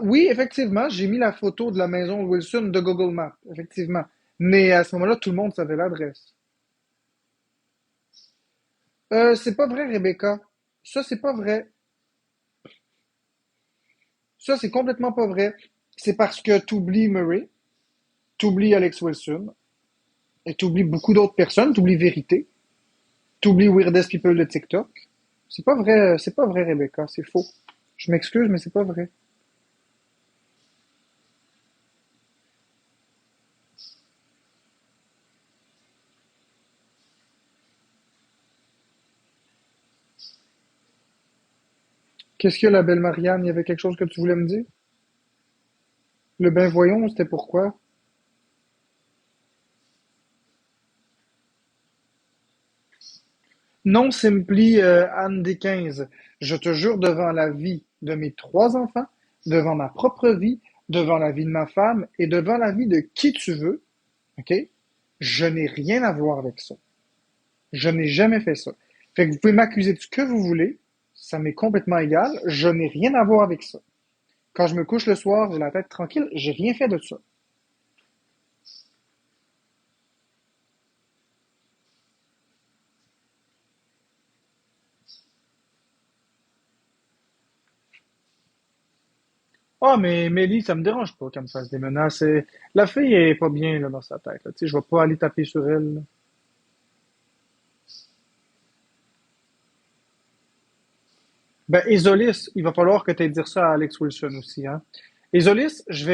Oui, effectivement, j'ai mis la photo de la maison Wilson de Google Maps, effectivement. Mais à ce moment-là, tout le monde savait l'adresse. C'est pas vrai, Rebecca. Ça, c'est pas vrai. Ça, c'est complètement pas vrai. C'est parce que t'oublies Murray, t'oublies Alex Wilson, et t'oublies beaucoup d'autres personnes, t'oublies Vérité, t'oublies Weirdest People de TikTok. C'est pas vrai, Rebecca, c'est faux. Je m'excuse, mais c'est pas vrai. Qu'est-ce que la belle Marianne? Il y avait quelque chose que tu voulais me dire? Le ben voyons, c'était pourquoi? Non, Simply Anne des 15. Je te jure devant la vie de mes trois enfants, devant ma propre vie, devant la vie de ma femme et devant la vie de qui tu veux, ok? Je n'ai rien à voir avec ça. Je n'ai jamais fait ça. Fait que vous pouvez m'accuser de ce que vous voulez, ça m'est complètement égal, je n'ai rien à voir avec ça. Quand je me couche le soir, j'ai la tête tranquille, j'ai rien fait de ça. Ah, mais Mélie, ça me dérange pas qu'elle me fasse des menaces. La fille est pas bien là, dans sa tête. Là. Tu sais, je vais pas aller taper sur elle. Là. Ben, Isolis, il va falloir que tu aies dire ça à Alex Wilson aussi. Hein. Isolis, je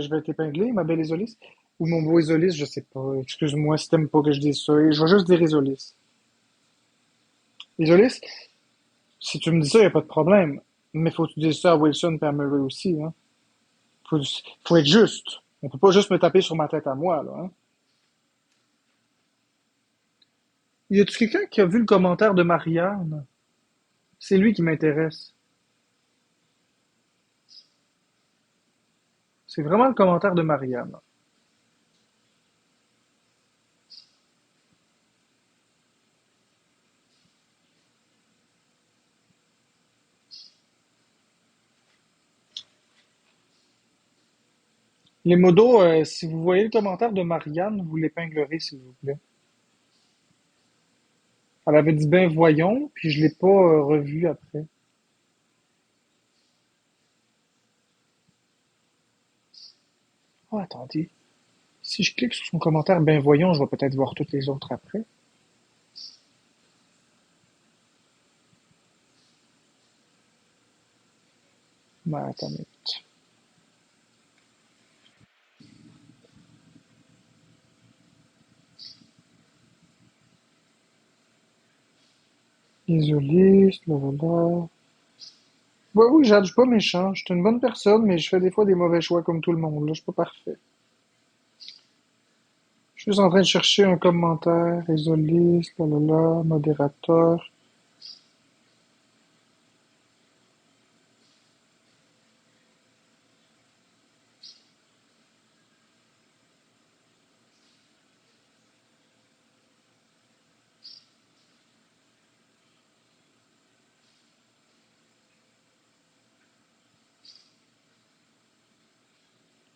vais t'épingler, ma belle Isolis. Ou mon beau Isolis, je sais pas. Excuse-moi si t'aimes pas que je dise ça. Je vais juste dire Isolis. Isolis, si tu me dis ça, y a pas de problème. Mais faut que tu dises ça à Wilson et à Murray aussi. Hein. Faut, faut être juste. On peut pas juste me taper sur ma tête à moi, là. Hein. Y a-tu quelqu'un qui a vu le commentaire de Marianne? C'est lui qui m'intéresse. C'est vraiment le commentaire de Marianne. Les modos, si vous voyez le commentaire de Marianne, vous l'épinglerez, s'il vous plaît. Elle avait dit ben voyons, puis je l'ai pas revu après. Oh, attendez. Si je clique sur son commentaire ben voyons, je vais peut-être voir toutes les autres après. Mais attends une minute. Désolé, blablabla. Ouais, oui, Jade, je suis pas méchant. Je suis une bonne personne, mais je fais des fois des mauvais choix comme tout le monde. Là, je suis pas parfait. Je suis juste en train de chercher un commentaire. Désolé, blablabla, modérateur.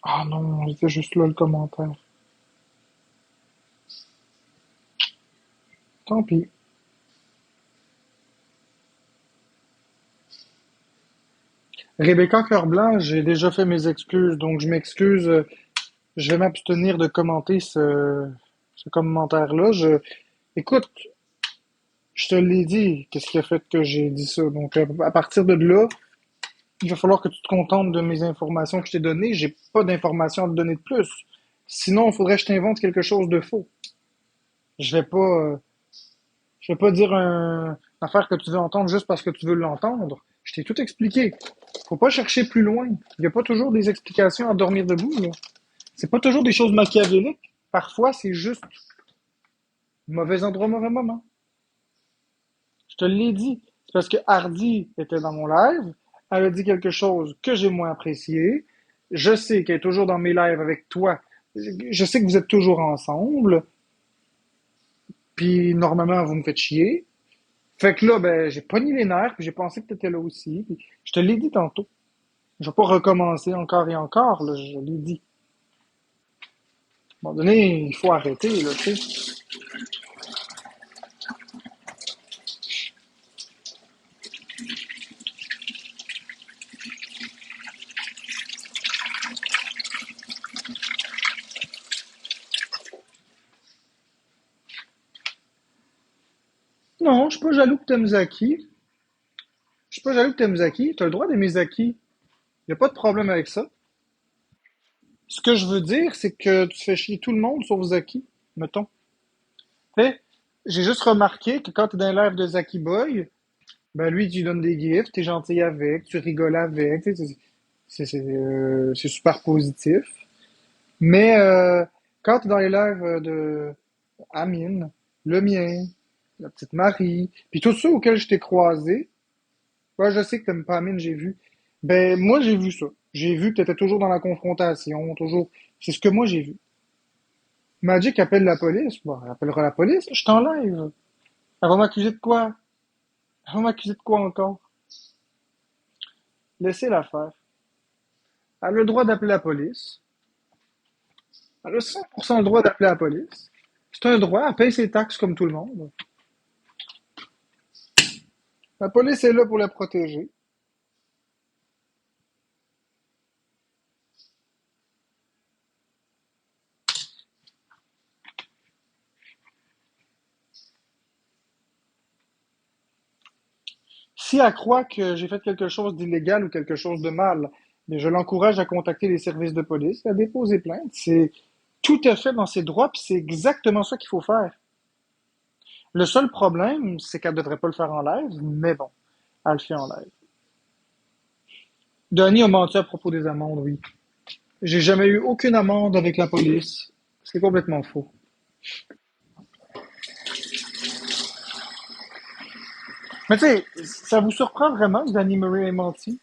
Ah non, c'était juste là le commentaire. Tant pis. Rebecca Cœurblanc, j'ai déjà fait mes excuses, donc je m'excuse. Je vais m'abstenir de commenter ce commentaire-là. Écoute, je te l'ai dit, qu'est-ce qui a fait que j'ai dit ça. Donc, à partir de là, il va falloir que tu te contentes de mes informations que je t'ai données. J'ai pas d'informations à te donner de plus. Sinon, il faudrait que je t'invente quelque chose de faux. Je vais pas, euh, je vais pas dire une affaire que tu veux entendre juste parce que tu veux l'entendre. Je t'ai tout expliqué. Faut pas chercher plus loin. Il y a pas toujours des explications à dormir debout, là. C'est pas toujours des choses machiavéliques. Parfois, c'est juste mauvais endroit, mauvais moment. Je te l'ai dit. C'est parce que Hardy était dans mon live. Elle a dit quelque chose que j'ai moins apprécié. Je sais qu'elle est toujours dans mes lives avec toi. Je sais que vous êtes toujours ensemble. Puis normalement, vous me faites chier. Fait que là, ben, j'ai pogné les nerfs, puis j'ai pensé que tu étais là aussi. Puis je te l'ai dit tantôt. Je vais pas recommencer encore et encore, là, je l'ai dit. À un moment donné, il faut arrêter, là, tu sais. Non, je suis pas jaloux que t'aimes Zaki. Je suis pas jaloux que t'aimes Zaki. T'as le droit d'aimer Zaki. Y a pas de problème avec ça. Ce que je veux dire, c'est que tu fais chier tout le monde sauf Zaki, mettons. Tu sais, j'ai juste remarqué que quand t'es dans l'air de Zaki Boy, ben lui, tu lui donnes des gifts, t'es gentil avec, tu rigoles avec, tu sais, c'est super positif. Mais quand t'es dans les lives de Amine, le mien, la petite Marie, puis tous ceux auxquels je t'ai croisé, ouais, je sais que t'aimes pas Amine, j'ai vu. Ben moi j'ai vu ça. J'ai vu que t'étais toujours dans la confrontation, toujours. C'est ce que moi j'ai vu. Magic appelle la police. Bon, elle appellera la police. Je t'enlève. Elle va m'accuser de quoi? Elle va m'accuser de quoi encore? Laissez-la faire. Elle a le droit d'appeler la police. Elle a 100% le droit d'appeler la police. C'est un droit. Elle paye ses taxes comme tout le monde. La police est là pour la protéger. Si elle croit que j'ai fait quelque chose d'illégal ou quelque chose de mal, mais je l'encourage à contacter les services de police, à déposer plainte. C'est tout à fait dans ses droits, puis c'est exactement ça qu'il faut faire. Le seul problème, c'est qu'elle ne devrait pas le faire en live, mais bon, elle le fait en live. Denis a menti à propos des amendes, oui. J'ai jamais eu aucune amende avec la police. C'est complètement faux. Mais tu sais, ça vous surprend vraiment que Danny Murray ait menti?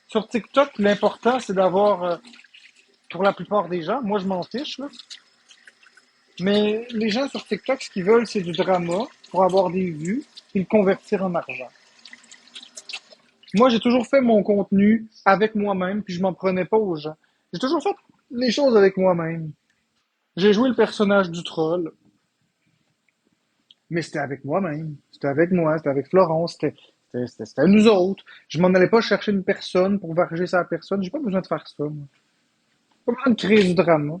Sur TikTok, l'important, c'est d'avoir, pour la plupart des gens, moi je m'en fiche, là, mais les gens sur TikTok, ce qu'ils veulent, c'est du drama pour avoir des vues et le convertir en argent. Moi, j'ai toujours fait mon contenu avec moi-même, puis je m'en prenais pas aux gens. J'ai toujours fait les choses avec moi-même. J'ai joué le personnage du troll, mais c'était avec moi-même. C'était avec moi, c'était avec Florence, c'était nous autres. Je m'en allais pas chercher une personne pour varger sa personne. J'ai pas besoin de faire ça, moi. Pas besoin de créer du drama.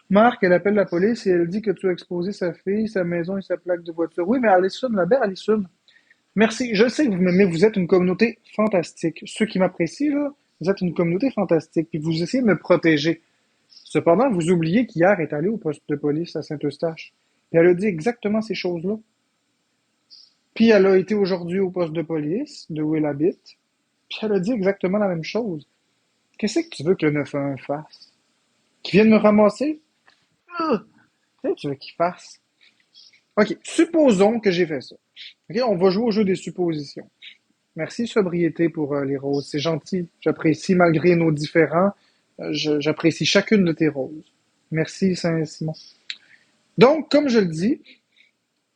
Marc, elle appelle la police et elle dit que tu as exposé sa fille, sa maison et sa plaque de voiture. Oui, mais Alison, la belle Alison. Merci. Je sais que vous m'aimez, vous êtes une communauté fantastique. Ceux qui m'apprécient, là, vous êtes une communauté fantastique. Puis vous essayez de me protéger. Cependant, vous oubliez qu'hier est allée au poste de police à Saint-Eustache. Puis elle a dit exactement ces choses-là. Puis elle a été aujourd'hui au poste de police, de où elle habite. Puis elle a dit exactement la même chose. Qu'est-ce que tu veux que le 911 fasse? Qu'il vienne me ramasser? Ah! Qu'est-ce que tu veux qu'il fasse? OK, supposons que j'ai fait ça. OK, on va jouer au jeu des suppositions. Merci, sobriété, pour les roses. C'est gentil. J'apprécie, malgré nos différends, j'apprécie chacune de tes roses. Merci, Saint-Simon. Donc, comme je le dis,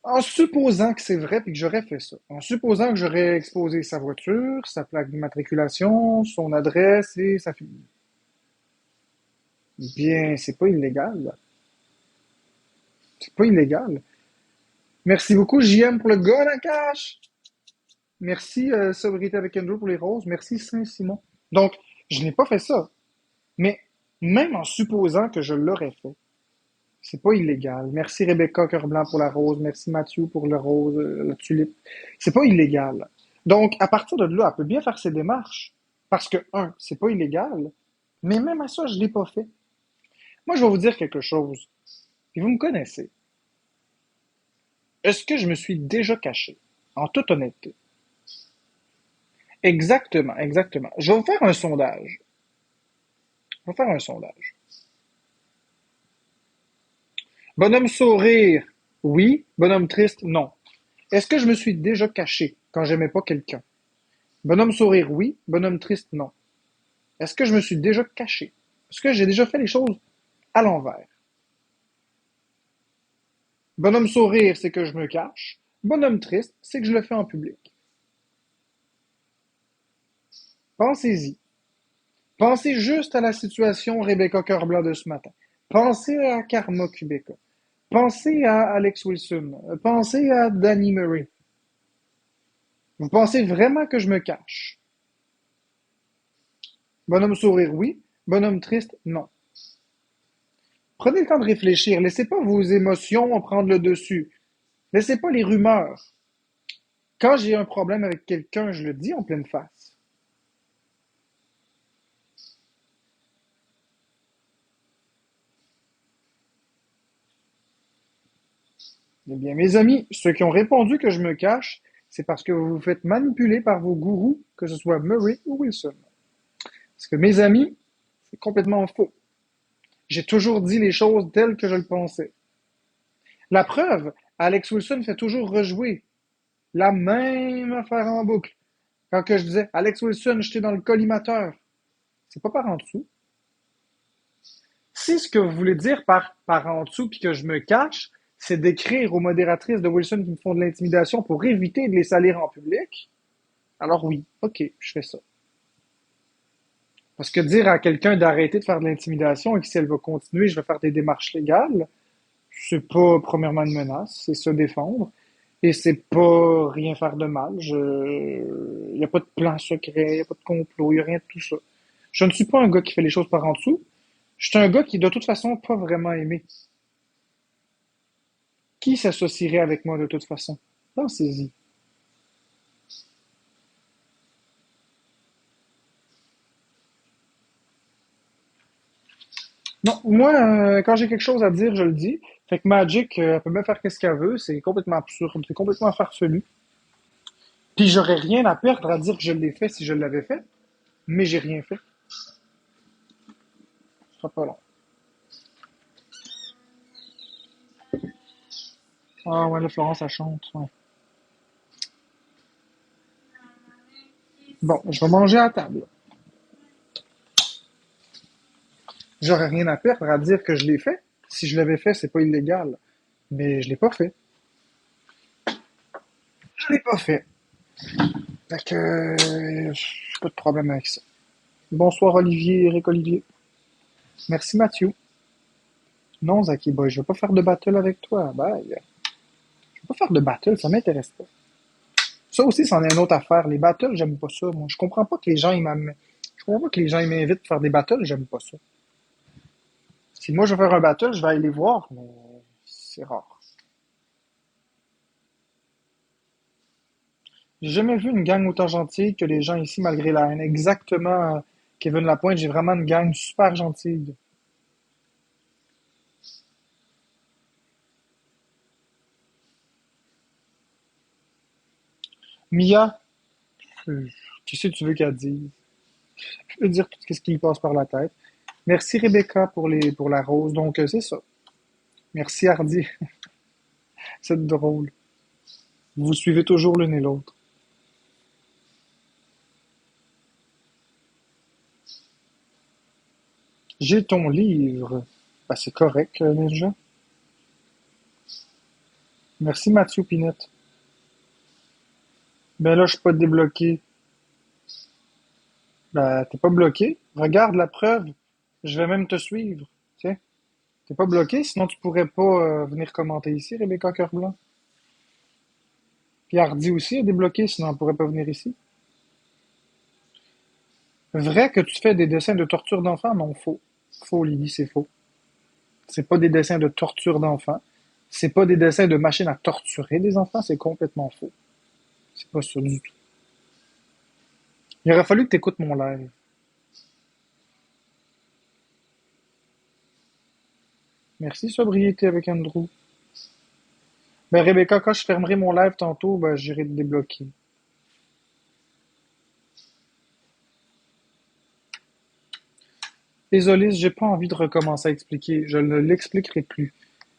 en supposant que c'est vrai et que j'aurais fait ça, en supposant que j'aurais exposé sa voiture, sa plaque d'immatriculation, son adresse et sa fille, bien, c'est pas illégal, là. C'est pas illégal. Merci beaucoup, JM, pour le gun à cash. Merci, Sobriété avec Andrew, pour les roses. Merci, Saint-Simon. Donc, je n'ai pas fait ça. Mais même en supposant que je l'aurais fait, c'est pas illégal. Merci Rebecca Cœur-Blanc pour la rose. Merci Mathieu pour le rose, la tulipe. C'est pas illégal. Donc, à partir de là, elle peut bien faire ses démarches. Parce que, un, c'est pas illégal. Mais même à ça, je l'ai pas fait. Moi, je vais vous dire quelque chose. Et vous me connaissez. Est-ce que je me suis déjà caché? En toute honnêteté. Exactement, exactement. Je vais vous faire un sondage. Je vais faire un sondage. Bonhomme sourire, oui. Bonhomme triste, non. Est-ce que je me suis déjà caché quand j'aimais pas quelqu'un? Bonhomme sourire, oui. Bonhomme triste, non. Est-ce que je me suis déjà caché? Est-ce que j'ai déjà fait les choses à l'envers? Bonhomme sourire, c'est que je me cache. Bonhomme triste, c'est que je le fais en public. Pensez-y. Pensez juste à la situation Rebecca Cœur-Blanc de ce matin. Pensez à Karma Kubeka. Pensez à Alex Wilson. Pensez à Danny Murray. Vous pensez vraiment que je me cache? Bonhomme sourire, oui. Bonhomme triste, non. Prenez le temps de réfléchir. Laissez pas vos émotions prendre le dessus. Laissez pas les rumeurs. Quand j'ai un problème avec quelqu'un, je le dis en pleine face. Eh bien, mes amis, ceux qui ont répondu que je me cache, c'est parce que vous vous faites manipuler par vos gourous, que ce soit Murray ou Wilson. Parce que mes amis, c'est complètement faux. J'ai toujours dit les choses telles que je le pensais. La preuve, Alex Wilson fait toujours rejouer la même affaire en boucle. Quand que je disais Alex Wilson, j'étais dans le collimateur, c'est pas par en dessous. Si ce que vous voulez dire par en dessous puis que je me cache, c'est d'écrire aux modératrices de Wilson qui me font de l'intimidation pour éviter de les salir en public, alors oui, ok, je fais ça. Parce que dire à quelqu'un d'arrêter de faire de l'intimidation et que si elle va continuer, je vais faire des démarches légales, c'est pas premièrement une menace, c'est se défendre. Et c'est pas rien faire de mal. Il y a pas de plan secret, il y a pas de complot, il y a rien de tout ça. Je ne suis pas un gars qui fait les choses par en dessous. Je suis un gars qui, de toute façon, pas vraiment aimé. Qui s'associerait avec moi de toute façon? Pensez-y. Non, moi, quand j'ai quelque chose à dire, je le dis. Fait que Magic, elle peut même faire qu'est-ce qu'elle veut. C'est complètement absurde, c'est complètement farfelu. Puis j'aurais rien à perdre à dire que je l'ai fait si je l'avais fait, mais j'ai rien fait. Ce sera pas long. Ah ouais, là, Florence, elle chante. Ouais. Bon, je vais manger à table. J'aurais rien à perdre à dire que je l'ai fait. Si je l'avais fait, c'est pas illégal. Mais je l'ai pas fait. Je l'ai pas fait. Fait que j'ai pas de problème avec ça. Bonsoir Olivier, Eric Olivier. Merci Mathieu. Non, Zaki Boy, je veux pas faire de battle avec toi. Bye. Je veux pas faire de battle, ça m'intéresse pas. Ça aussi, c'en est une autre affaire. Les battles, j'aime pas ça. Moi, je comprends pas que les gens ils m'amènent. Je comprends pas que les gens ils m'invitent à faire des battles, j'aime pas ça. Si moi je veux faire un battle, je vais aller les voir, mais c'est rare. J'ai jamais vu une gang autant gentille que les gens ici, malgré la haine. Exactement, Kevin Lapointe, j'ai vraiment une gang super gentille. Mia, euh, tu sais, tu veux qu'elle dise. Je peux dire tout ce qui lui passe par la tête. Merci Rebecca pour la rose. Donc, c'est ça. Merci Hardy. C'est drôle. Vous suivez toujours l'un et l'autre. J'ai ton livre. Ben, c'est correct, Ninja. Merci Mathieu Pinette. Ben là, je suis pas débloqué. Ben, t'es pas bloqué. Regarde la preuve. Je vais même te suivre. Tiens. T'es pas bloqué, sinon tu pourrais pas venir commenter ici, Rebecca Cœurblanc. Puis Hardy aussi est débloqué, sinon elle pourrait pas venir ici. Vrai que tu fais des dessins de torture d'enfants? Non, faux. Faux, Lily, c'est faux. C'est pas des dessins de torture d'enfants. C'est pas des dessins de machines à torturer des enfants, c'est complètement faux. C'est pas ça du tout. Il aurait fallu que t'écoutes mon live. Merci, sobriété avec Andrew. Ben, Rebecca, quand je fermerai mon live tantôt, ben, j'irai te débloquer. Désolé, j'ai pas envie de recommencer à expliquer. Je ne l'expliquerai plus.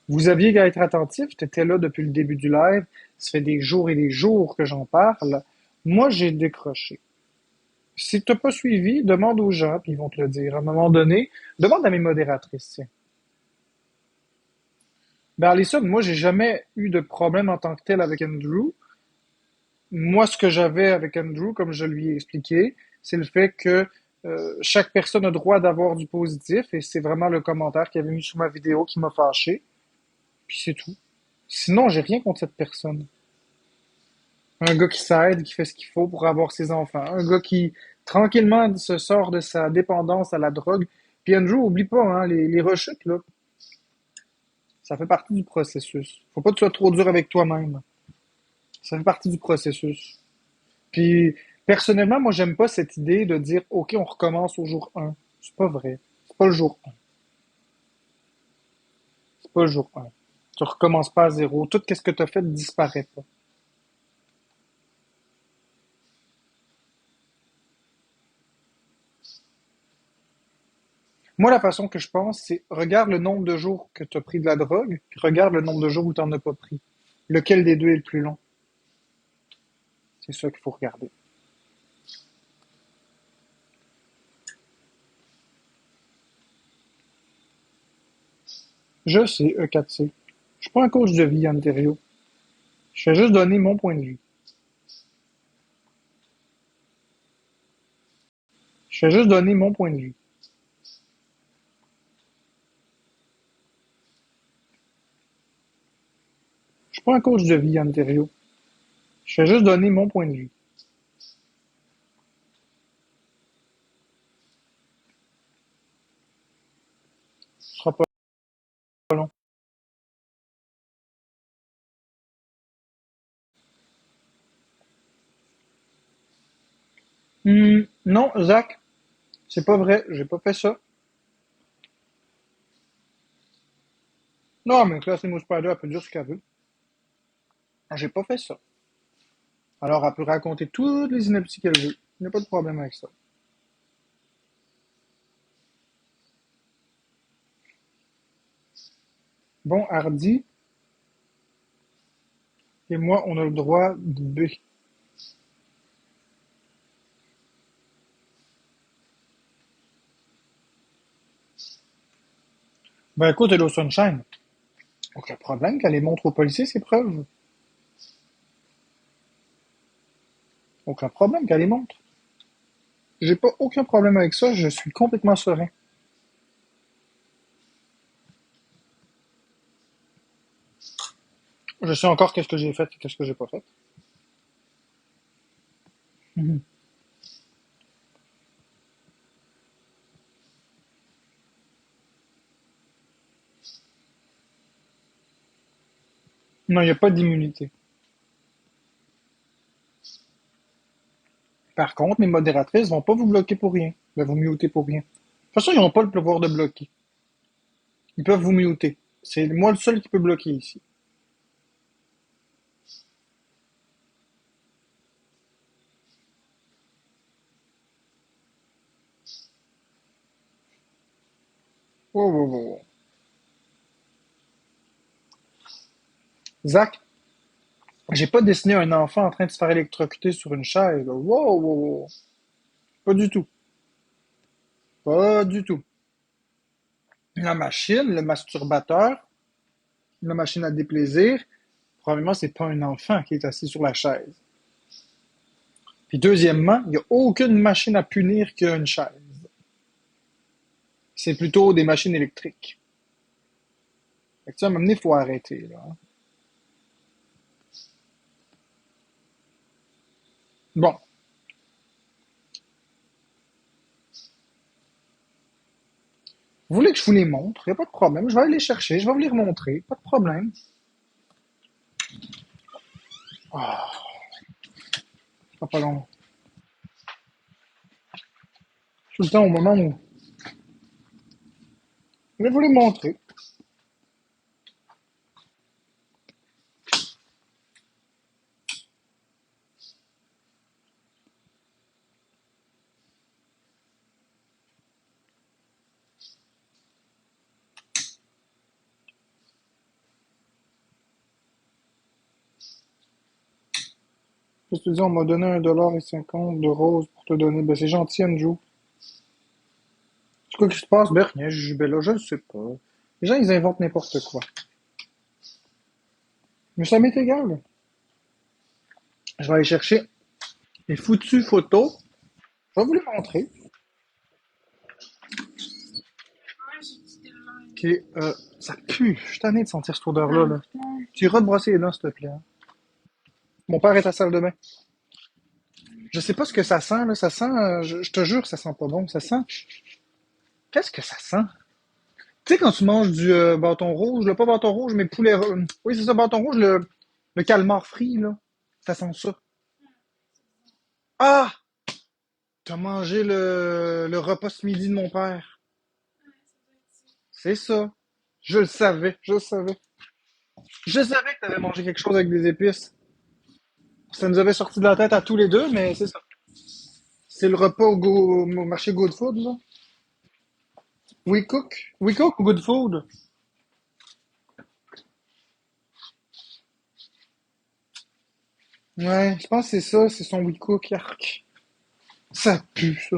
Vous aviez qu'à être attentif, t'étais là depuis le début du live. Ça fait des jours et des jours que j'en parle. Moi, j'ai décroché. Si t'as pas suivi, demande aux gens, puis ils vont te le dire. À un moment donné, demande à mes modératrices, tiens. Ben, Alison, moi, j'ai jamais eu de problème en tant que tel avec Andrew. Moi, ce que j'avais avec Andrew, comme je lui ai expliqué, c'est le fait que chaque personne a droit d'avoir du positif, et c'est vraiment le commentaire qu'il avait mis sous ma vidéo qui m'a fâché, puis c'est tout. Sinon, j'ai rien contre cette personne. Un gars qui s'aide, qui fait ce qu'il faut pour avoir ses enfants. Un gars qui, tranquillement, se sort de sa dépendance à la drogue. Puis Andrew, oublie pas, hein, les rechutes, là, ça fait partie du processus. Faut pas que tu sois trop dur avec toi-même. Ça fait partie du processus. Puis, personnellement, moi, j'aime pas cette idée de dire, OK, on recommence au jour 1. C'est pas vrai. C'est pas le jour 1. C'est pas le jour 1. Tu recommences pas à zéro. Tout ce que tu as fait disparaît pas. Moi, la façon que je pense, c'est regarde le nombre de jours que tu as pris de la drogue, puis regarde le nombre de jours où tu n'en as pas pris. Lequel des deux est le plus long? C'est ça qu'il faut regarder. Je sais, E4C. Je suis pas un coach de vie, Ontario. Je fais juste donner mon point de vue. Je fais juste donner mon point de vue. Je suis pas un coach de vie, Ontario. Je fais juste donner mon point de vue. Ce sera pas long. Non, Zach, c'est pas vrai. J'ai pas fait ça. Non, mais Class Nemo Spider, elle peut dire ce qu'elle veut. J'ai pas fait ça. Alors, elle peut raconter toutes les inepties qu'elle veut. Il n'y a pas de problème avec ça. Bon, Hardy et moi, on a le droit de B. Ben écoute, Hello Sunshine, aucun problème qu'elle les montre aux policiers, ses preuves. Aucun problème qu'elle les montre. J'ai pas aucun problème avec ça, je suis complètement serein. Je sais encore qu'est-ce que j'ai fait et qu'est-ce que j'ai pas fait. Mhm. Non, il n'y a pas d'immunité. Par contre, mes modératrices vont pas vous bloquer pour rien. Vont vous muter pour rien. De toute façon, ils n'ont pas le pouvoir de bloquer. Ils peuvent vous muter. C'est moi le seul qui peut bloquer ici. Oh, oh, oh. Zach, j'ai pas dessiné un enfant en train de se faire électrocuter sur une chaise. Wow, wow, wow. Pas du tout. Pas du tout. La machine, le masturbateur, la machine à déplaisir, probablement c'est pas un enfant qui est assis sur la chaise. Puis deuxièmement, il n'y a aucune machine à punir qu'une chaise. C'est plutôt des machines électriques. Fait que ça, à un moment donné, il faut arrêter, là. Bon. Vous voulez que je vous les montre? Il n'y a pas de problème. Je vais aller les chercher. Je vais vous les remontrer. Pas de problème. Ah, pas long. Tout le temps au moment où je vais vous les montrer. Je te dis, on m'a donné 1,50 $ de rose pour te donner. Ben, c'est gentil, Andrew. C'est quoi qui se passe? Ben, rien, ben là, je ne sais pas. Les gens, ils inventent n'importe quoi. Mais ça m'est égal. Je vais aller chercher les foutues photos. Je vais vous les montrer. Ok, ça pue. Je suis tanné de sentir cette odeur-là, là. Tu iras te brosser les dents, s'il te plaît, hein. Mon père est à la salle de bain. Je sais pas ce que ça sent, là. Ça sent, je te jure, ça sent pas bon. Ça sent. Qu'est-ce que ça sent? Tu sais, quand tu manges du bâton rouge, pas bâton rouge, mais poulet. Oui, c'est ça, bâton rouge, le calmar frit, là. Ça sent ça. Ah! T'as mangé le repas ce midi de mon père. C'est ça. Je le savais, je le savais. Je savais que t'avais mangé quelque chose avec des épices. Ça nous avait sorti de la tête à tous les deux, mais c'est ça. C'est le repas au marché Good Food, là. We cook. We cook Good Food. Ouais, je pense que c'est ça, c'est son WeCook, arc. Ça pue, ça.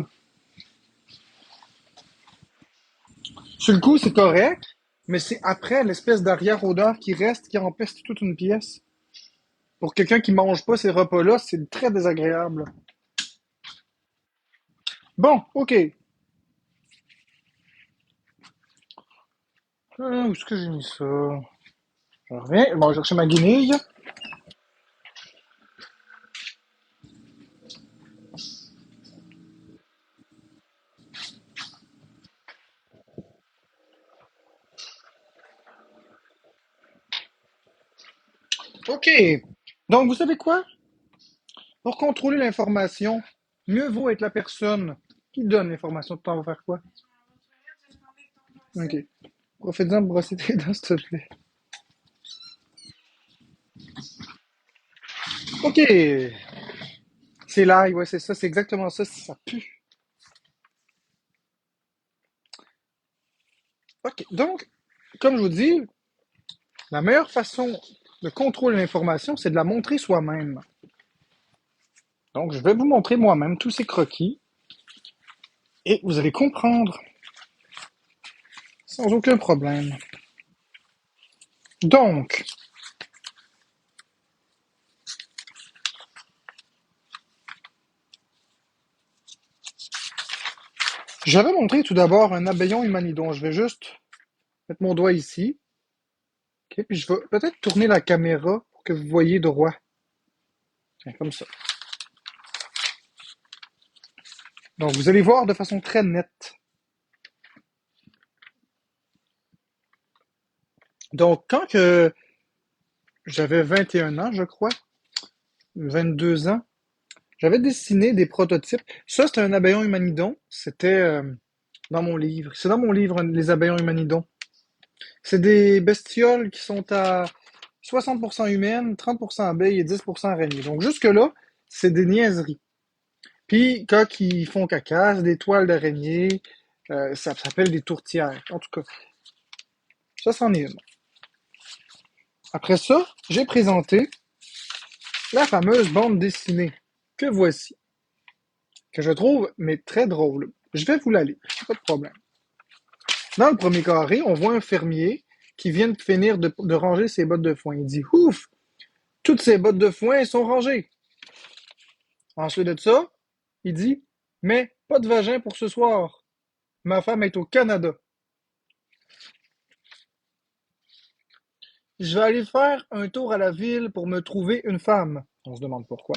Sur le coup, c'est correct, mais c'est après l'espèce d'arrière-odeur qui reste, qui empeste toute une pièce. Pour quelqu'un qui mange pas ces repas-là, c'est très désagréable. Bon, ok. Où est-ce que j'ai mis ça? Je reviens, bon, je vais chercher ma guenille. Ok. Donc, vous savez quoi? Pour contrôler l'information, mieux vaut être la personne qui donne l'information. Tu t'en vas faire quoi? Ok. Profite-en pour brosser tes dents, s'il te plaît. Ok. C'est l'ail, ouais, c'est ça, c'est exactement ça, ça pue. Ok. Donc, comme je vous dis, la meilleure façon de contrôler l'information, c'est de la montrer soi-même. Donc, je vais vous montrer moi-même tous ces croquis et vous allez comprendre sans aucun problème. Donc, j'avais montré tout d'abord un abéon humanidon. Je vais juste mettre mon doigt ici. Ok, puis je vais peut-être tourner la caméra pour que vous voyez droit. Tiens, comme ça. Donc, vous allez voir de façon très nette. Donc, quand que j'avais 21 ans, je crois, 22 ans, j'avais dessiné des prototypes. Ça, c'était un abéon humanidon. C'était dans mon livre. C'est dans mon livre, les abéons humanidons. C'est des bestioles qui sont à 60% humaines, 30% abeilles et 10% araignées. Donc jusque-là, c'est des niaiseries. Puis quand ils font caca, c'est des toiles d'araignée, ça s'appelle des tourtières. En tout cas, ça c'en est une. Après ça, j'ai présenté la fameuse bande dessinée que voici, que je trouve mais très drôle. Je vais vous la lire, pas de problème. Dans le premier carré, on voit un fermier qui vient de finir de ranger ses bottes de foin. Il dit ouf, toutes ces bottes de foin sont rangées. Ensuite de ça, il dit mais pas de vagin pour ce soir. Ma femme est au Canada. Je vais aller faire un tour à la ville pour me trouver une femme. On se demande pourquoi.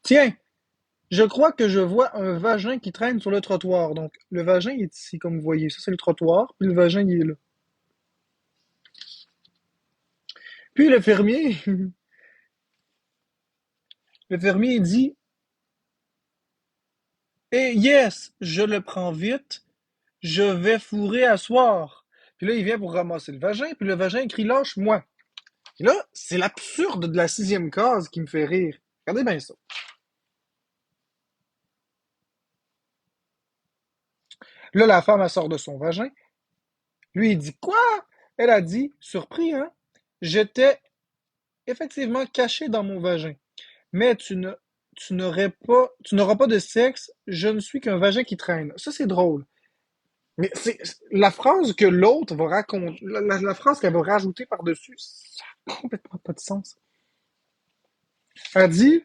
Tiens, je crois que je vois un vagin qui traîne sur le trottoir. Donc, le vagin il est ici, comme vous voyez. Ça, c'est le trottoir, puis le vagin, il est là. Puis le fermier il dit eh yes, je le prends vite, je vais fourrer à soir. Puis là, il vient pour ramasser le vagin, puis le vagin crie lâche-moi. Et là, c'est l'absurde de la sixième case qui me fait rire. Regardez bien ça. Là, la femme, elle sort de son vagin. Lui, il dit quoi? Elle a dit, surpris, hein? J'étais effectivement caché dans mon vagin. Mais tu n'auras pas de sexe, je ne suis qu'un vagin qui traîne. Ça, c'est drôle. Mais c'est la phrase que l'autre va raconter, la phrase qu'elle va rajouter par-dessus, ça n'a complètement pas de sens. Elle dit,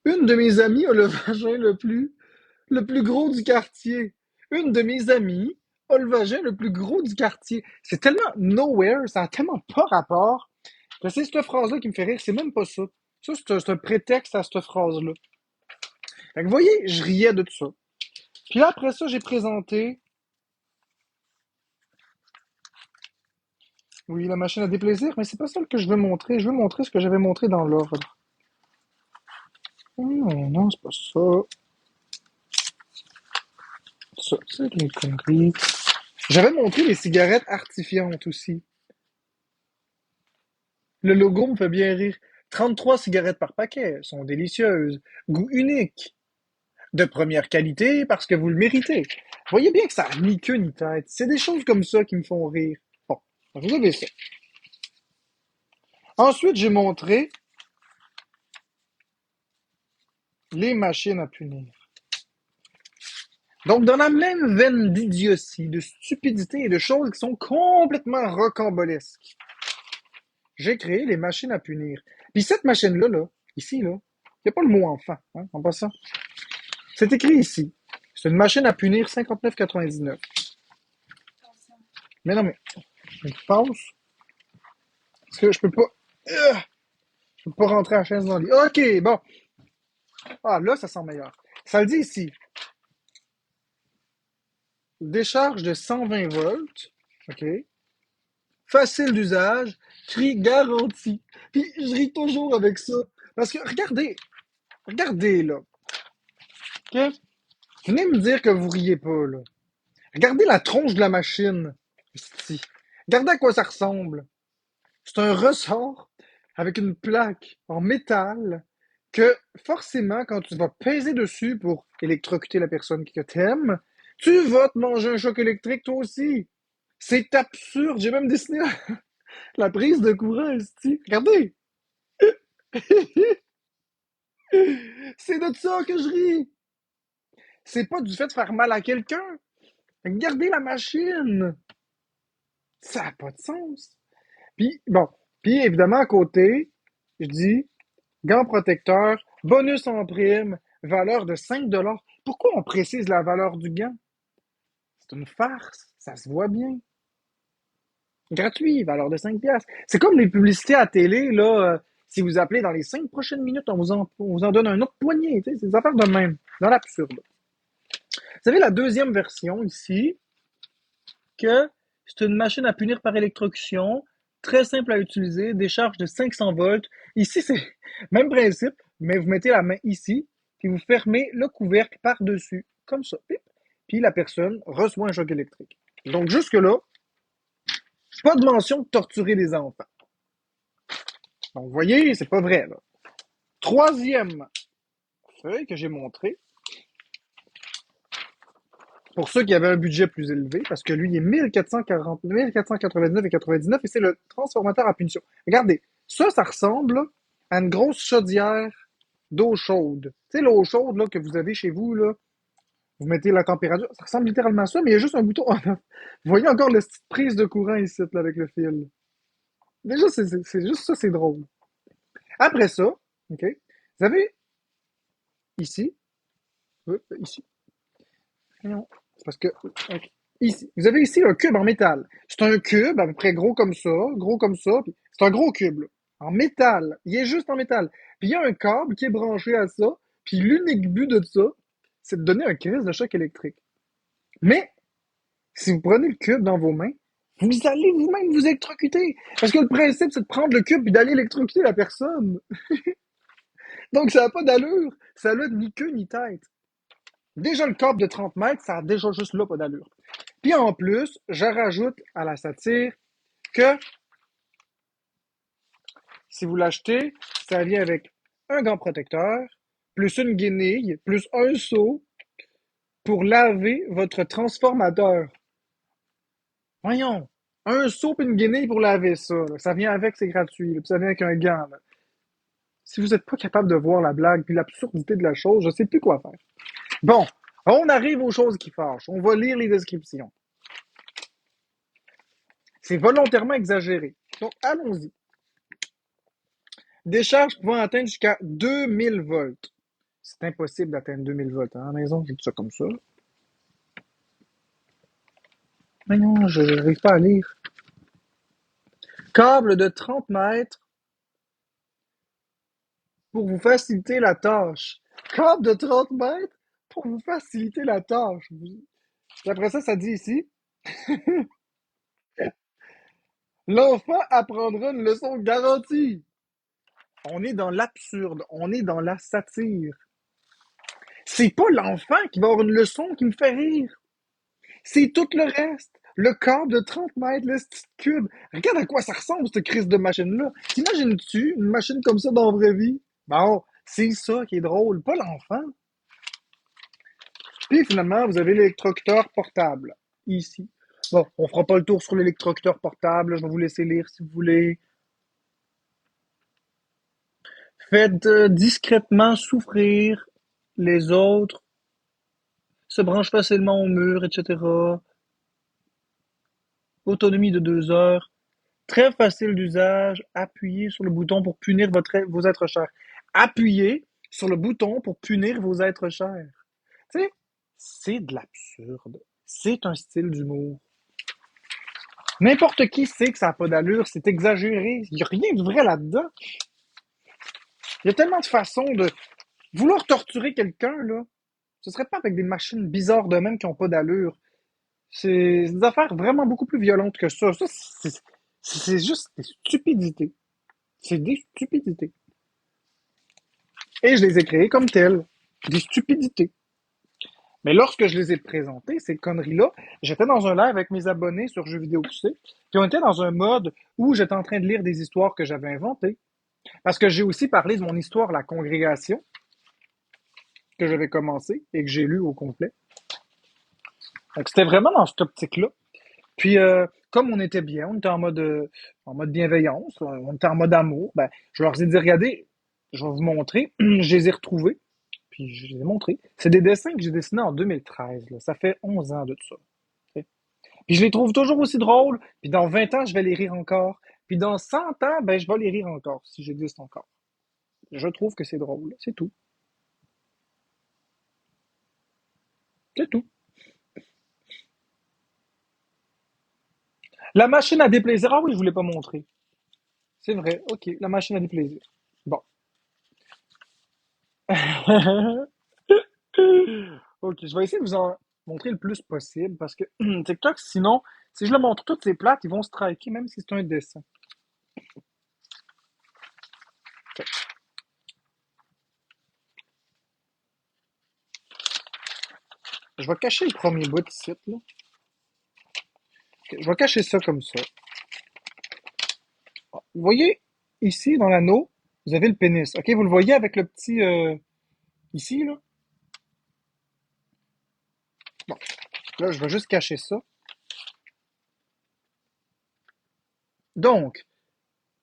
une de mes amies a le vagin le plus gros du quartier. Une de mes amies a le vagin le plus gros du quartier. C'est tellement nowhere, ça a tellement pas rapport. C'est cette phrase-là qui me fait rire, c'est même pas ça. Ça, c'est un prétexte à cette phrase-là. Fait que vous voyez, je riais de tout ça. Puis là, après ça, j'ai présenté, oui, la machine à déplaisir, mais c'est pas ça que je veux montrer. Je veux montrer ce que j'avais montré dans l'ordre. Non, non, c'est pas ça. Ça, c'est une connerie. J'avais montré les cigarettes artifiantes aussi. Le logo me fait bien rire. 33 cigarettes par paquet, sont délicieuses. Goût unique. De première qualité parce que vous le méritez. Voyez bien que ça n'a ni queue ni tête. C'est des choses comme ça qui me font rire. Bon, vous avez ça. Ensuite, j'ai montré les machines à punir. Donc, dans la même veine d'idiotie, de stupidité et de choses qui sont complètement rocambolesques, j'ai créé les machines à punir. Puis cette machine-là, là, ici, là, il n'y a pas le mot enfant, hein, en passant. C'est écrit ici. C'est une machine à punir 59,99. Mais non, mais, je passe. Parce que je peux pas, je peux pas rentrer la chaise dans le lit. OK, bon. Ah, là, ça sent meilleur. Ça le dit ici. Décharge de 120 volts. OK. Facile d'usage. Cri garanti. Puis, je ris toujours avec ça. Parce que, regardez, là. OK? Venez me dire que vous riez pas, là. Regardez la tronche de la machine. Ici. Regardez à quoi ça ressemble. C'est un ressort avec une plaque en métal que forcément, quand tu vas peser dessus pour électrocuter la personne que t'aimes, tu vas te manger un choc électrique toi aussi. C'est absurde. J'ai même dessiné la prise de courant ici. Regardez. C'est de ça que je ris. C'est pas du fait de faire mal à quelqu'un. Regardez la machine. Ça n'a pas de sens. Puis, bon. Puis, évidemment, à côté, je dis gants protecteurs, bonus en prime, valeur de 5 $. Pourquoi on précise la valeur du gant? C'est une farce. Ça se voit bien. Gratuit, valeur de 5 $. C'est comme les publicités à télé, là. Si vous appelez dans les 5 prochaines minutes, on vous en donne un autre poignet. C'est des affaires de même. Dans l'absurde. Vous avez la deuxième version ici, que c'est une machine à punir par électrocution, très simple à utiliser, décharge de 500 volts. Ici, c'est même principe, mais vous mettez la main ici, puis vous fermez le couvercle par-dessus, comme ça. Puis la personne reçoit un choc électrique. Donc jusque-là, pas de mention de torturer des enfants. Donc vous voyez, c'est pas vrai, là. Troisième feuille que j'ai montrée, pour ceux qui avaient un budget plus élevé, parce que lui, il est 1440, 1499,99 et c'est le transformateur à punition. Regardez, ça ressemble à une grosse chaudière d'eau chaude. Tu sais, l'eau chaude là, que vous avez chez vous, là, vous mettez la température, ça ressemble littéralement à ça, mais il y a juste un bouton en off. Vous voyez encore la petite prise de courant ici, là, avec le fil. Déjà, c'est juste ça, c'est drôle. Après ça, OK, vous avez ici, ici, non, c'est parce que, ok. Ici, vous avez ici un cube en métal. C'est un cube à peu près gros comme ça, puis c'est un gros cube, là, en métal. Il est juste en métal. Puis il y a un câble qui est branché à ça, puis l'unique but de ça, c'est de donner un crise de choc électrique. Mais, si vous prenez le cube dans vos mains, vous allez vous-même vous électrocuter. Parce que le principe, c'est de prendre le cube et d'aller électrocuter la personne. Donc, ça n'a pas d'allure. Ça n'a ni queue ni tête. Déjà, le câble de 30 mètres, ça a déjà juste là pas d'allure. Puis en plus, je rajoute à la satire que si vous l'achetez, ça vient avec un gant protecteur, plus une guenille, plus un seau pour laver votre transformateur. Voyons, un seau et une guenille pour laver ça. Là. Ça vient avec, c'est gratuit. Là. Puis ça vient avec un gant. Là. Si vous n'êtes pas capable de voir la blague puis l'absurdité de la chose, je ne sais plus quoi faire. Bon, on arrive aux choses qui fâchent. On va lire les descriptions. C'est volontairement exagéré. Donc, allons-y. Décharge pouvant atteindre jusqu'à 2000 volts. C'est impossible d'atteindre 2000 volts. Hein, à la maison, je dis ça comme ça. Mais non, je n'arrive pas à lire. Câble de 30 mètres pour vous faciliter la tâche. Câble de 30 mètres pour vous faciliter la tâche. Et après ça, ça dit ici, l'enfant apprendra une leçon garantie. On est dans l'absurde, on est dans la satire. C'est pas l'enfant qui va avoir une leçon qui me fait rire. C'est tout le reste. Le câble de 30 mètres, le petit cube. Regarde à quoi ça ressemble, cette crise de machine-là. T'imagines-tu une machine comme ça dans la vraie vie? Bon, c'est ça qui est drôle, pas l'enfant. Puis finalement, vous avez l'électrocuteur portable, ici. Bon, on fera pas le tour sur l'électrocuteur portable, je vais vous laisser lire si vous voulez. Faites discrètement souffrir les autres, se branche facilement au mur, etc. Autonomie de 2 heures. Très facile d'usage. Appuyez sur le bouton pour punir vos êtres chers. Appuyez sur le bouton pour punir vos êtres chers. Tu sais, c'est de l'absurde. C'est un style d'humour. N'importe qui sait que ça n'a pas d'allure, c'est exagéré. Il n'y a rien de vrai là-dedans. Il y a tellement de façons de vouloir torturer quelqu'un, là. Ce serait pas avec des machines bizarres de même qui n'ont pas d'allure. C'est des affaires vraiment beaucoup plus violentes que ça. Ça, c'est juste des stupidités. C'est des stupidités. Et je les ai créées comme telles. Des stupidités. Mais lorsque je les ai présentées, ces conneries-là, j'étais dans un live avec mes abonnés sur Jeux vidéo QC, puis on était dans un mode où j'étais en train de lire des histoires que j'avais inventées. Parce que j'ai aussi parlé de mon histoire, La Congrégation, que j'avais commencé et que j'ai lu au complet. Donc c'était vraiment dans cette optique-là. Puis comme on était bien, on était en mode bienveillance, on était en mode amour, ben, je leur ai dit, regardez, je vais vous montrer, je les ai retrouvés, puis je les ai montrés. C'est des dessins que j'ai dessinés en 2013, là. Ça fait 11 ans de tout ça. Puis je les trouve toujours aussi drôles, puis dans 20 ans, je vais les rire encore. Puis dans 100 ans, ben, je vais les rire encore, si j'existe encore. Je trouve que c'est drôle, c'est tout. C'est tout. La machine à déplaisir, ah oui, je voulais pas montrer. C'est vrai, ok, la machine à déplaisir. Bon. Ok, je vais essayer de vous en montrer le plus possible parce que TikTok, sinon, si je le montre toutes ces plates, ils vont striker même si c'est un dessin. Je vais cacher le premier bout de site, là. Ok, je vais cacher ça comme ça. Vous voyez, ici, dans l'anneau, vous avez le pénis. Ok, vous le voyez avec le petit ici, là. Bon, là, je vais juste cacher ça. Donc,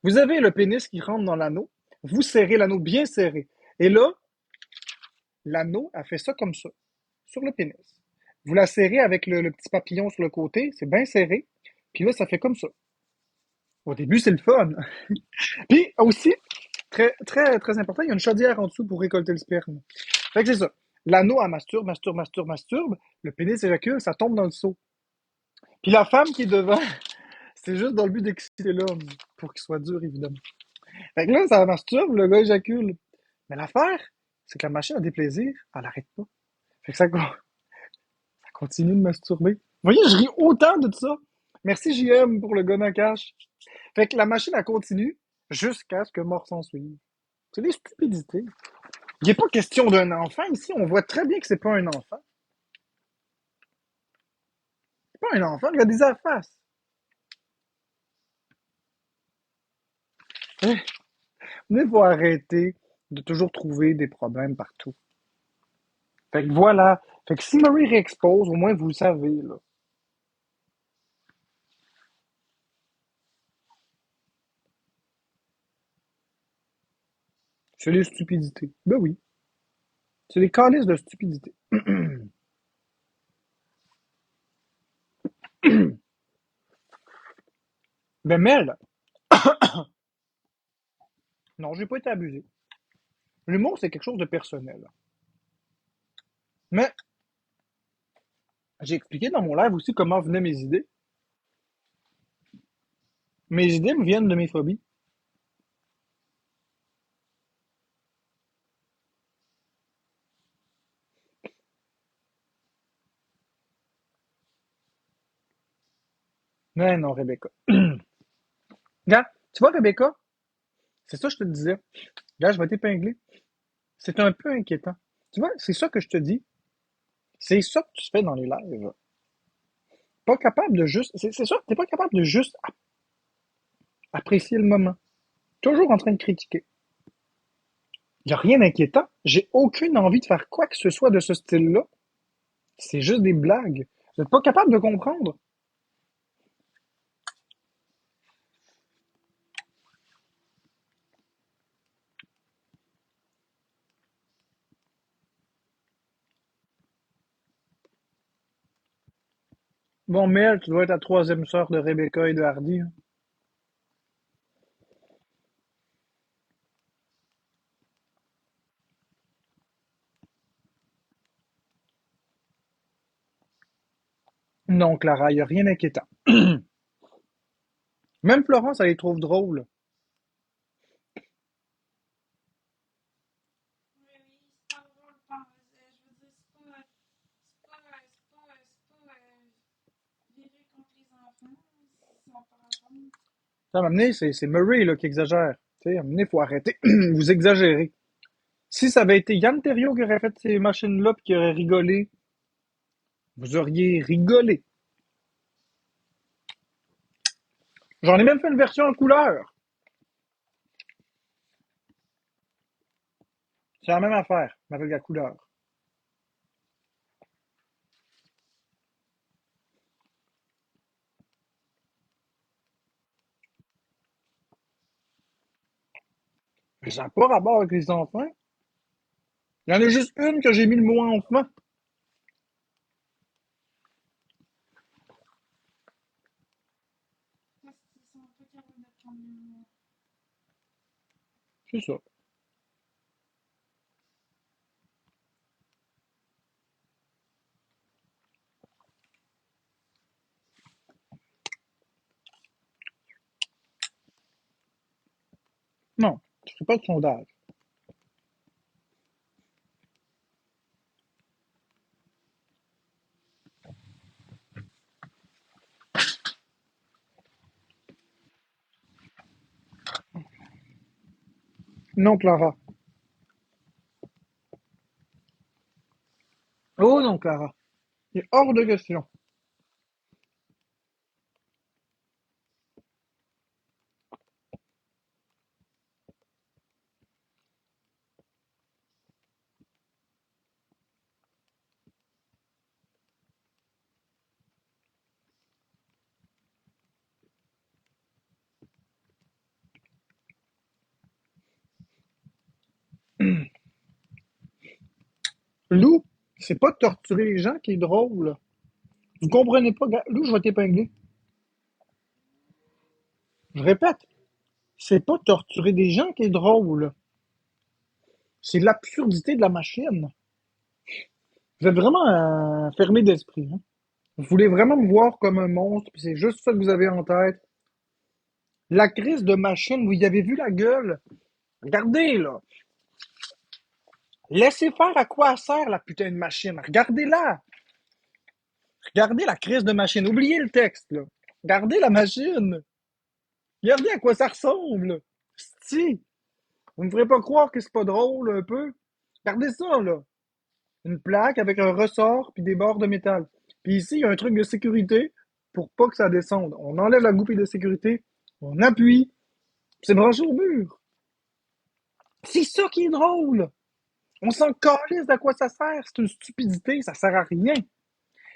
vous avez le pénis qui rentre dans l'anneau. Vous serrez l'anneau bien serré. Et là, l'anneau a fait ça comme ça, sur le pénis. Vous la serrez avec le petit papillon sur le côté, c'est bien serré. Puis là, ça fait comme ça. Au début, c'est le fun. Puis aussi, très, très, très important, il y a une chaudière en dessous pour récolter le sperme. Fait que c'est ça. L'anneau, elle masturbe, masturbe, masturbe, masturbe. Le pénis éjacule, ça tombe dans le seau. Puis la femme qui est devant, c'est juste dans le but d'exciter l'homme, pour qu'il soit dur, évidemment. Fait que là, ça masturbe, le gars éjacule. Mais l'affaire, c'est que la machine à déplaisir, elle n'arrête pas. Fait que ça continue de masturber. Vous voyez, je ris autant de ça. Merci JM pour le gun à cash. Fait que la machine, elle continue jusqu'à ce que mort s'en suive. C'est des stupidités. Il n'est pas question d'un enfant ici. On voit très bien que c'est pas un enfant. C'est pas un enfant. Regardez sa face. Il faut arrêter de toujours trouver des problèmes partout. Fait que voilà. Fait que si Marie réexpose, au moins vous le savez, là. C'est des stupidités. Ben oui. C'est des calices de stupidité. Ben Mel, non, j'ai pas été abusé. L'humour, c'est quelque chose de personnel. Mais j'ai expliqué dans mon live aussi comment venaient mes idées. Mes idées me viennent de mes phobies. Mais non, Rebecca. Regarde, tu vois, Rebecca, c'est ça que je te disais. Regarde, je vais t'épingler. C'est un peu inquiétant. Tu vois, c'est ça que je te dis. C'est ça que tu fais dans les lives. Pas capable de juste. C'est ça, t'es pas capable de juste apprécier le moment. Toujours en train de critiquer. Il n'y a rien d'inquiétant. J'ai aucune envie de faire quoi que ce soit de ce style-là. C'est juste des blagues. Vous n'êtes pas capable de comprendre. Bon, Mel, tu dois être la troisième sœur de Rebecca et de Hardy, hein. Non, Clara, il n'y a rien d'inquiétant. Même Florence, elle les trouve drôles. Oui, oui, c'est pas drôle, pas, je veux dire, c'est pas virer contre les enfants, ça n'a pas rapport. Ça m'a amené, c'est Murray là, qui exagère. Tu sais, à un moment donné, faut arrêter. Vous exagérez. Si ça avait été Yann Terriot qui aurait fait ces machines-là et qui aurait rigolé, vous auriez rigolé. J'en ai même fait une version en couleur. C'est la même affaire, mais avec la couleur. Mais ça n'a pas rapport avec les enfants. Il y en a juste une que j'ai mis le mot enfant. Parce qu'ils sont pas capables de prendre le mot. C'est ça. Non, je fais pas de sondage. Non, Clara. Oh non, Clara. Il est hors de question. Lou, c'est pas de torturer les gens qui est drôle. Vous comprenez pas, Lou, je vais t'épingler. Je répète, c'est pas torturer des gens qui est drôle. C'est l'absurdité de la machine. Vous êtes vraiment fermé d'esprit, hein. Vous voulez vraiment me voir comme un monstre, puis c'est juste ça que vous avez en tête. La crise de machine, vous y avez vu la gueule? Regardez, là. Laissez faire à quoi elle sert la putain de machine. Regardez-la. Regardez la crise de machine. Oubliez le texte, là. Regardez la machine. Regardez à quoi ça ressemble. Si. Vous me ferez pas croire que c'est pas drôle, un peu. Regardez ça, là. Une plaque avec un ressort puis des barres de métal. Puis ici, il y a un truc de sécurité pour pas que ça descende. On enlève la goupille de sécurité, on appuie, puis c'est branché au mur. C'est ça qui est drôle. On s'en calisse d'à quoi ça sert. C'est une stupidité, ça sert à rien.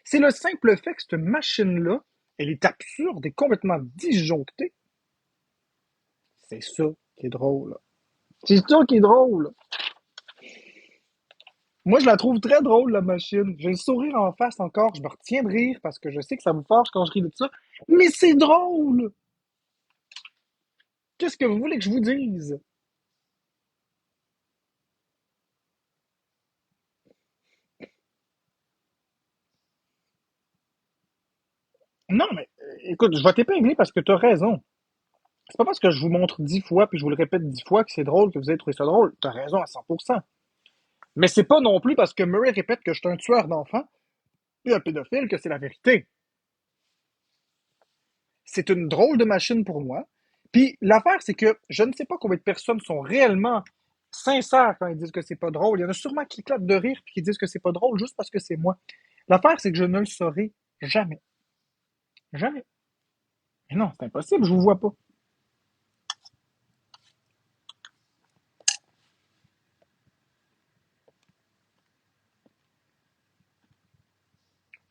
C'est le simple fait que cette machine-là, elle est absurde et complètement disjonctée. C'est ça qui est drôle. C'est ça qui est drôle. Moi, je la trouve très drôle, la machine. J'ai le sourire en face encore. Je me retiens de rire parce que je sais que ça me fâche quand je ris de ça. Mais c'est drôle! Qu'est-ce que vous voulez que je vous dise? Non, mais écoute, je vais t'épingler parce que t'as raison. C'est pas parce que je vous montre 10 fois puis je vous le répète 10 fois que c'est drôle que vous avez trouvé ça drôle. T'as raison à 100%. Mais c'est pas non plus parce que Murray répète que je suis un tueur d'enfants et un pédophile que c'est la vérité. C'est une drôle de machine pour moi. Puis l'affaire, c'est que je ne sais pas combien de personnes sont réellement sincères quand ils disent que c'est pas drôle. Il y en a sûrement qui éclatent de rire puis qui disent que c'est pas drôle juste parce que c'est moi. L'affaire, c'est que je ne le saurai jamais. Jamais. Mais non, c'est impossible, je vous vois pas.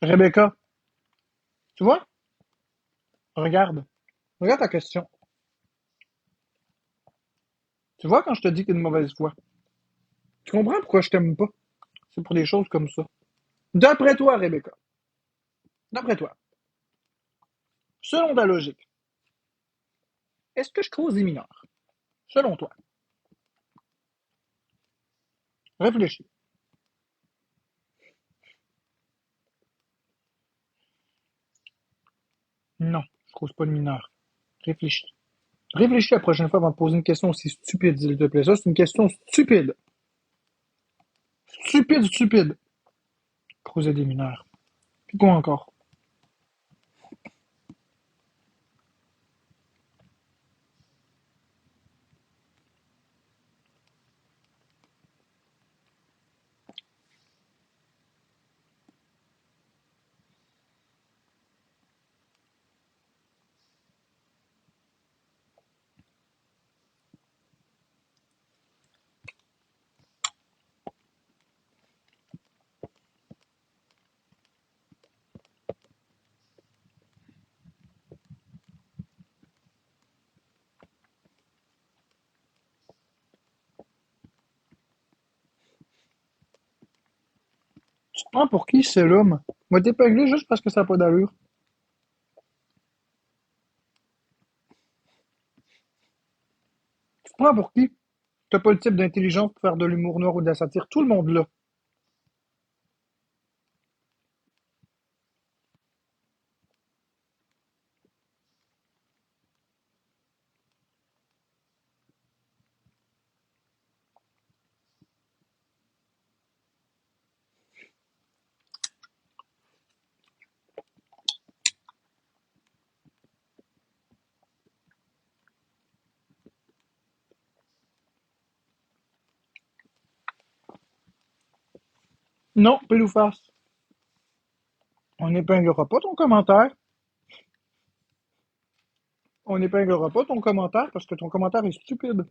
Rebecca, tu vois? Regarde. Regarde ta question. Tu vois quand je te dis que t'es une mauvaise foi? Tu comprends pourquoi je t'aime pas? C'est pour des choses comme ça. D'après toi, Rebecca. D'après toi. Selon ta logique, est-ce que je cause des mineurs? Selon toi. Réfléchis. Non, je cause pas de mineurs. Réfléchis. Réfléchis la prochaine fois avant de poser une question aussi stupide, s'il te plaît. Ça, c'est une question stupide. Stupide, stupide. Causer des mineurs. Puis quoi encore? Tu te prends pour qui, c'est l'homme? Moi, t'épingler juste parce que ça n'a pas d'allure. Tu te prends pour qui? T'as pas le type d'intelligence pour faire de l'humour noir ou de la satire. Tout le monde là. Non, pile ou face. On n'épinglera pas ton commentaire. On n'épinglera pas ton commentaire parce que ton commentaire est stupide.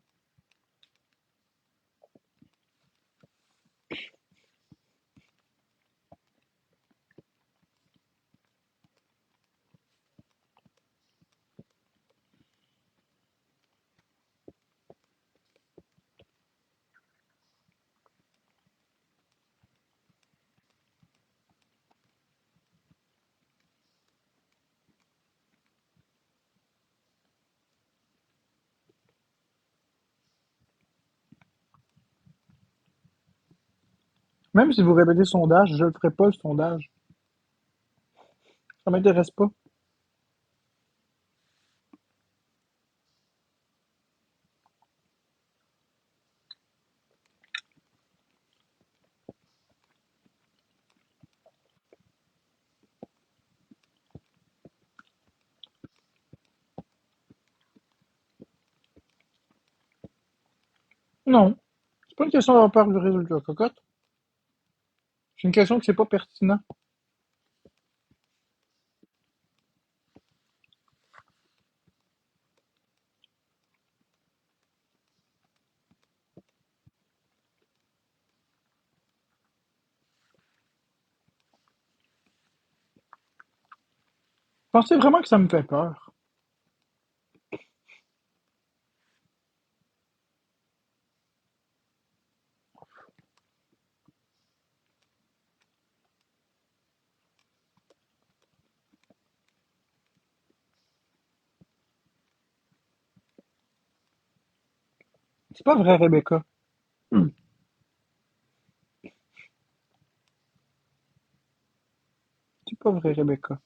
Même si vous répétez sondage, je ne le ferai pas le sondage. Ça m'intéresse pas. Non. C'est pas une question d'avoir peur du résultat, cocotte. C'est une question que c'est pas pertinent. Pensez vraiment que ça me fait peur. C'est pas vrai, Rebecca. C'est pas vrai, Rebecca.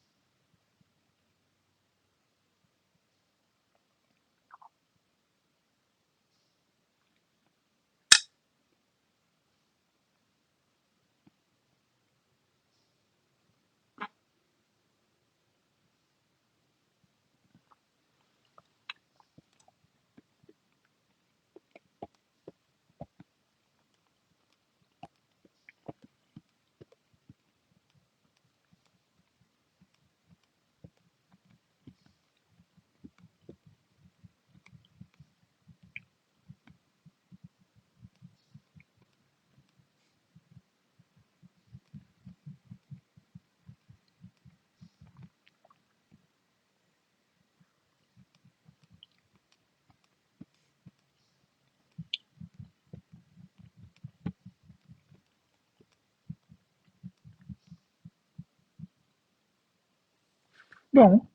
Bon.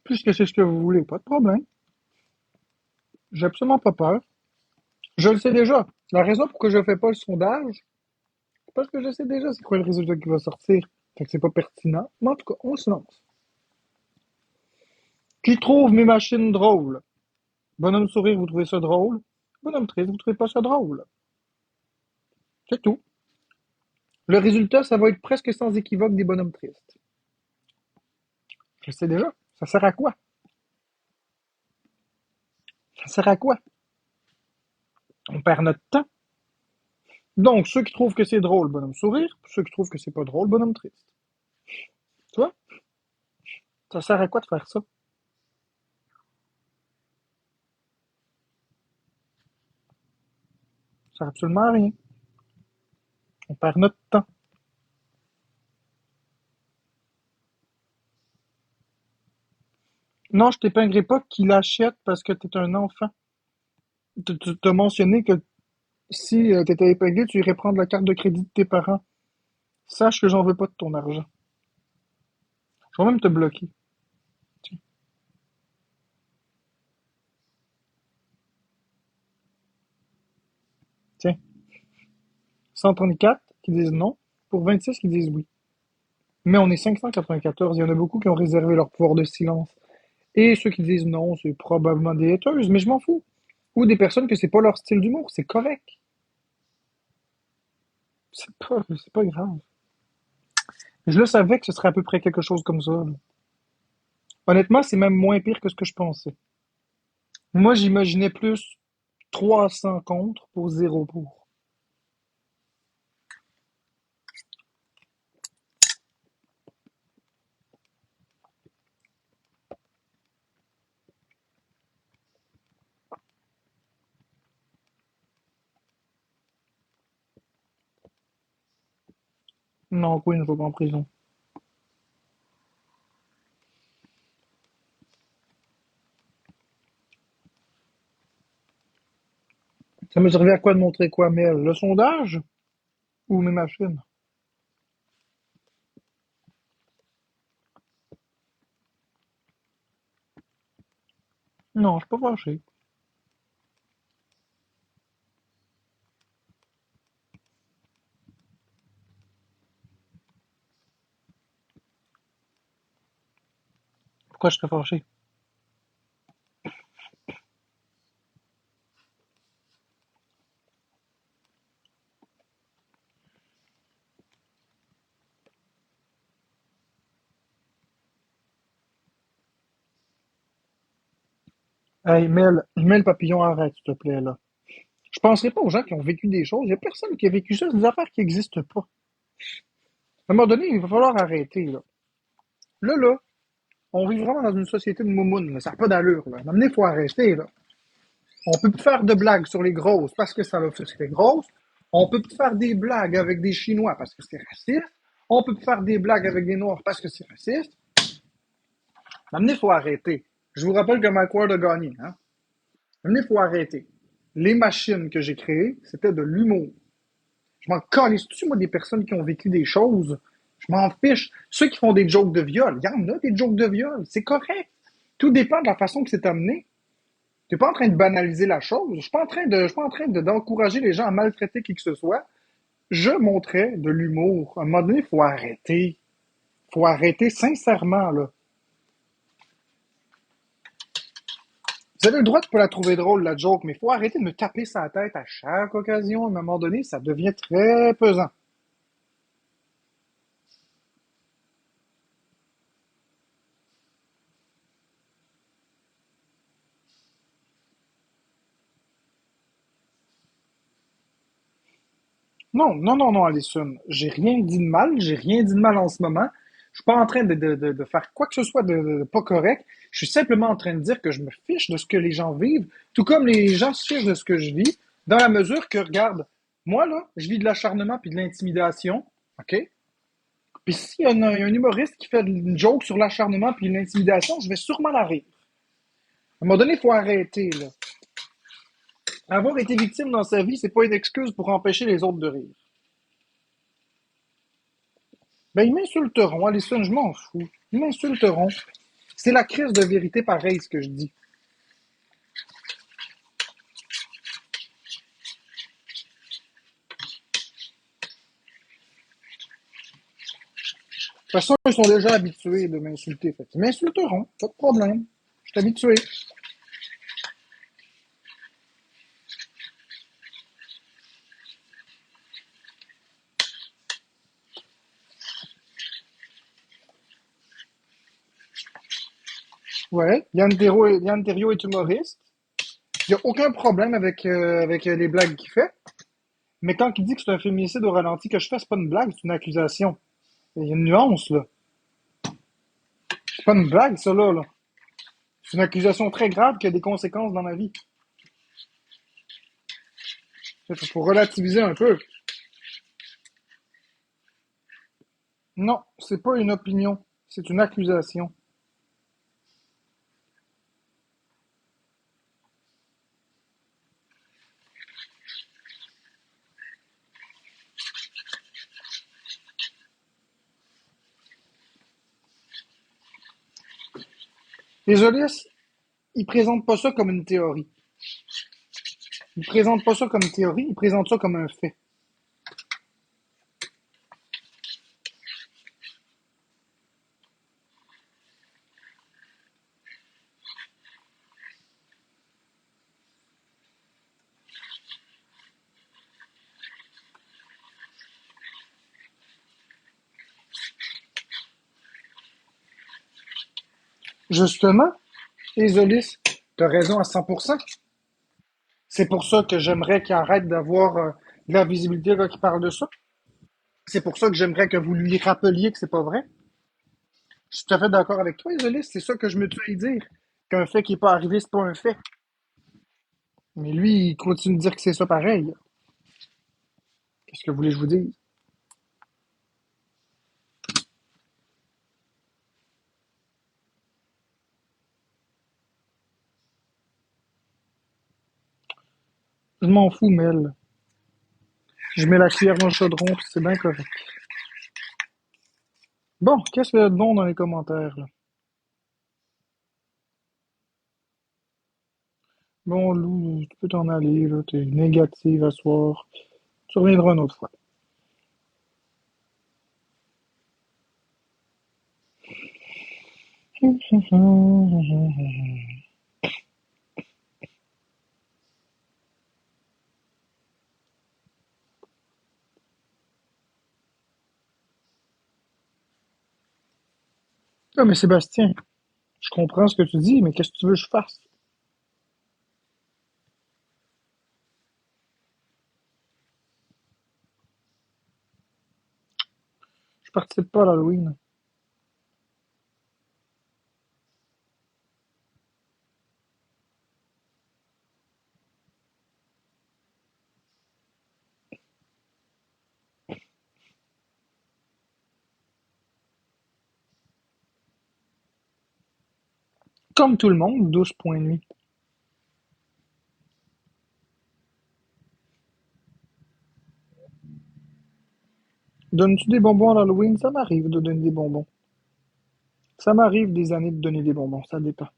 Puisque c'est ce que vous voulez, pas de problème. J'ai absolument pas peur. Je le sais déjà. La raison pour que je fais pas le sondage, c'est parce que je sais déjà c'est quoi le résultat qui va sortir. Fait que c'est pas pertinent. Mais en tout cas, on se lance. Qui trouve mes machines drôles? Bonhomme sourire, vous trouvez ça drôle? Bonhomme triste, vous trouvez pas ça drôle? C'est tout. Le résultat, ça va être presque sans équivoque des bonhommes tristes. Je sais déjà. Ça sert à quoi? Ça sert à quoi? On perd notre temps. Donc, ceux qui trouvent que c'est drôle, bonhomme sourire. Ceux qui trouvent que c'est pas drôle, bonhomme triste. Tu vois? Ça sert à quoi de faire ça? Ça sert absolument à rien. On perd notre temps. Non, je t'épinglerai pas qu'il achète parce que t'es un enfant. Tu t'as mentionné que si t'étais épinglé, tu irais prendre la carte de crédit de tes parents. Sache que j'en veux pas de ton argent. Je vais même te bloquer. Tiens, tiens. 134 qui disent non, pour 26 qui disent oui. Mais on est 594, il y en a beaucoup qui ont réservé leur pouvoir de silence. Et ceux qui disent non, c'est probablement des haters, mais je m'en fous. Ou des personnes que c'est pas leur style d'humour, c'est correct. C'est pas grave. Je le savais que ce serait à peu près quelque chose comme ça, là. Honnêtement, c'est même moins pire que ce que je pensais. Moi, j'imaginais plus 300 contre pour 0 pour. Non, Queen ne faut pas en prison. Ça me servait à quoi de montrer quoi, Mel? Le sondage ou mes machines? Non, je suis pas fâché. Pourquoi je serais fâché? Hey, Mel Papillon, arrête, s'il te plaît, là. Je penserai pas aux gens qui ont vécu des choses. Il y a personne qui a vécu ça. C'est des affaires qui n'existent pas. À un moment donné, il va falloir arrêter, là. Là, on vit vraiment dans une société de moumounes, là. Ça n'a pas d'allure, là. À un moment donné, il faut arrêter, là. On peut plus faire de blagues sur les grosses parce que ça va faire les grosses. On peut plus faire des blagues avec des Chinois parce que c'est raciste. On peut plus faire des blagues avec des Noirs parce que c'est raciste. Maintenant, il faut arrêter. Je vous rappelle que Mike Ward a gagné. Hein? Maintenant, il faut arrêter. Les machines que j'ai créées, c'était de l'humour. Je m'en calisse-tu, moi, des personnes qui ont vécu des choses? Je m'en fiche. Ceux qui font des jokes de viol, il y en a des jokes de viol. C'est correct. Tout dépend de la façon que c'est amené. Tu n'es pas en train de banaliser la chose. Je suis pas en train d'encourager les gens à maltraiter qui que ce soit. Je montrais de l'humour. À un moment donné, il faut arrêter. Il faut arrêter sincèrement, là. Vous avez le droit de pas la trouver drôle, la joke, mais il faut arrêter de me taper sa tête à chaque occasion. À un moment donné, ça devient très pesant. Non, non, non, non, Alison. J'ai rien dit de mal. J'ai rien dit de mal en ce moment. Je suis pas en train de faire quoi que ce soit de pas correct. Je suis simplement en train de dire que je me fiche de ce que les gens vivent, tout comme les gens se fichent de ce que je vis, dans la mesure que, regarde, moi, là, je vis de l'acharnement puis de l'intimidation, OK? Puis s'il y a un humoriste qui fait une joke sur l'acharnement puis l'intimidation, je vais sûrement la rire. À un moment donné, il faut arrêter, là. Avoir été victime dans sa vie, c'est pas une excuse pour empêcher les autres de rire. Ben, ils m'insulteront, Alison, je m'en fous. Ils m'insulteront. C'est la crise de vérité pareil, ce que je dis. De toute façon, ils sont déjà habitués de m'insulter. Fait qu'ils m'insulteront, pas de problème. Je suis habitué. Ouais, Yann Terriot est humoriste. Il n'y a aucun problème avec les blagues qu'il fait. Mais quand il dit que c'est un féminicide au ralenti que je fais, c'est pas une blague, c'est une accusation. Il y a une nuance, là. C'est pas une blague, ça, là. C'est une accusation très grave qui a des conséquences dans ma vie. Il faut relativiser un peu. Non, c'est pas une opinion, c'est une accusation. Les Olis, ils présentent pas ça comme une théorie. Ils présentent pas ça comme une théorie, ils présentent ça comme un fait. Justement, les Olis, t'as raison à 100%. C'est pour ça que j'aimerais qu'il arrête d'avoir de la visibilité quand il parle de ça. C'est pour ça que j'aimerais que vous lui rappeliez que c'est pas vrai. Je suis tout à fait d'accord avec toi, Isolis, c'est ça que je me tue à y dire. Qu'un fait qui n'est pas arrivé, c'est pas un fait. Mais lui, il continue de dire que c'est ça pareil. Qu'est-ce que vous voulez que je vous dise? Je m'en fous, Mel. Je mets la cuillère dans le chaudron, puis c'est bien correct. Bon, qu'est-ce qu'il y a de bon dans les commentaires, là? Bon, Lou, tu peux t'en aller, là. T'es négative à soir. Tu reviendras une autre fois. Ah, mais Sébastien, je comprends ce que tu dis, mais qu'est-ce que tu veux que je fasse? Je participe pas à l'Halloween. Comme tout le monde, 12,8. Donnes-tu des bonbons à l'Halloween? Ça m'arrive de donner des bonbons. Ça m'arrive des années de donner des bonbons, ça dépend.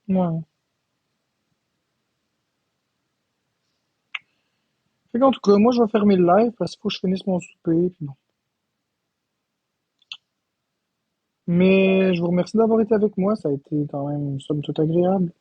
Ouais. Fait qu'en tout cas, moi je vais fermer le live parce qu'il faut que je finisse mon souper. Puis bon. Mais je vous remercie d'avoir été avec moi, ça a été quand même somme toute agréable.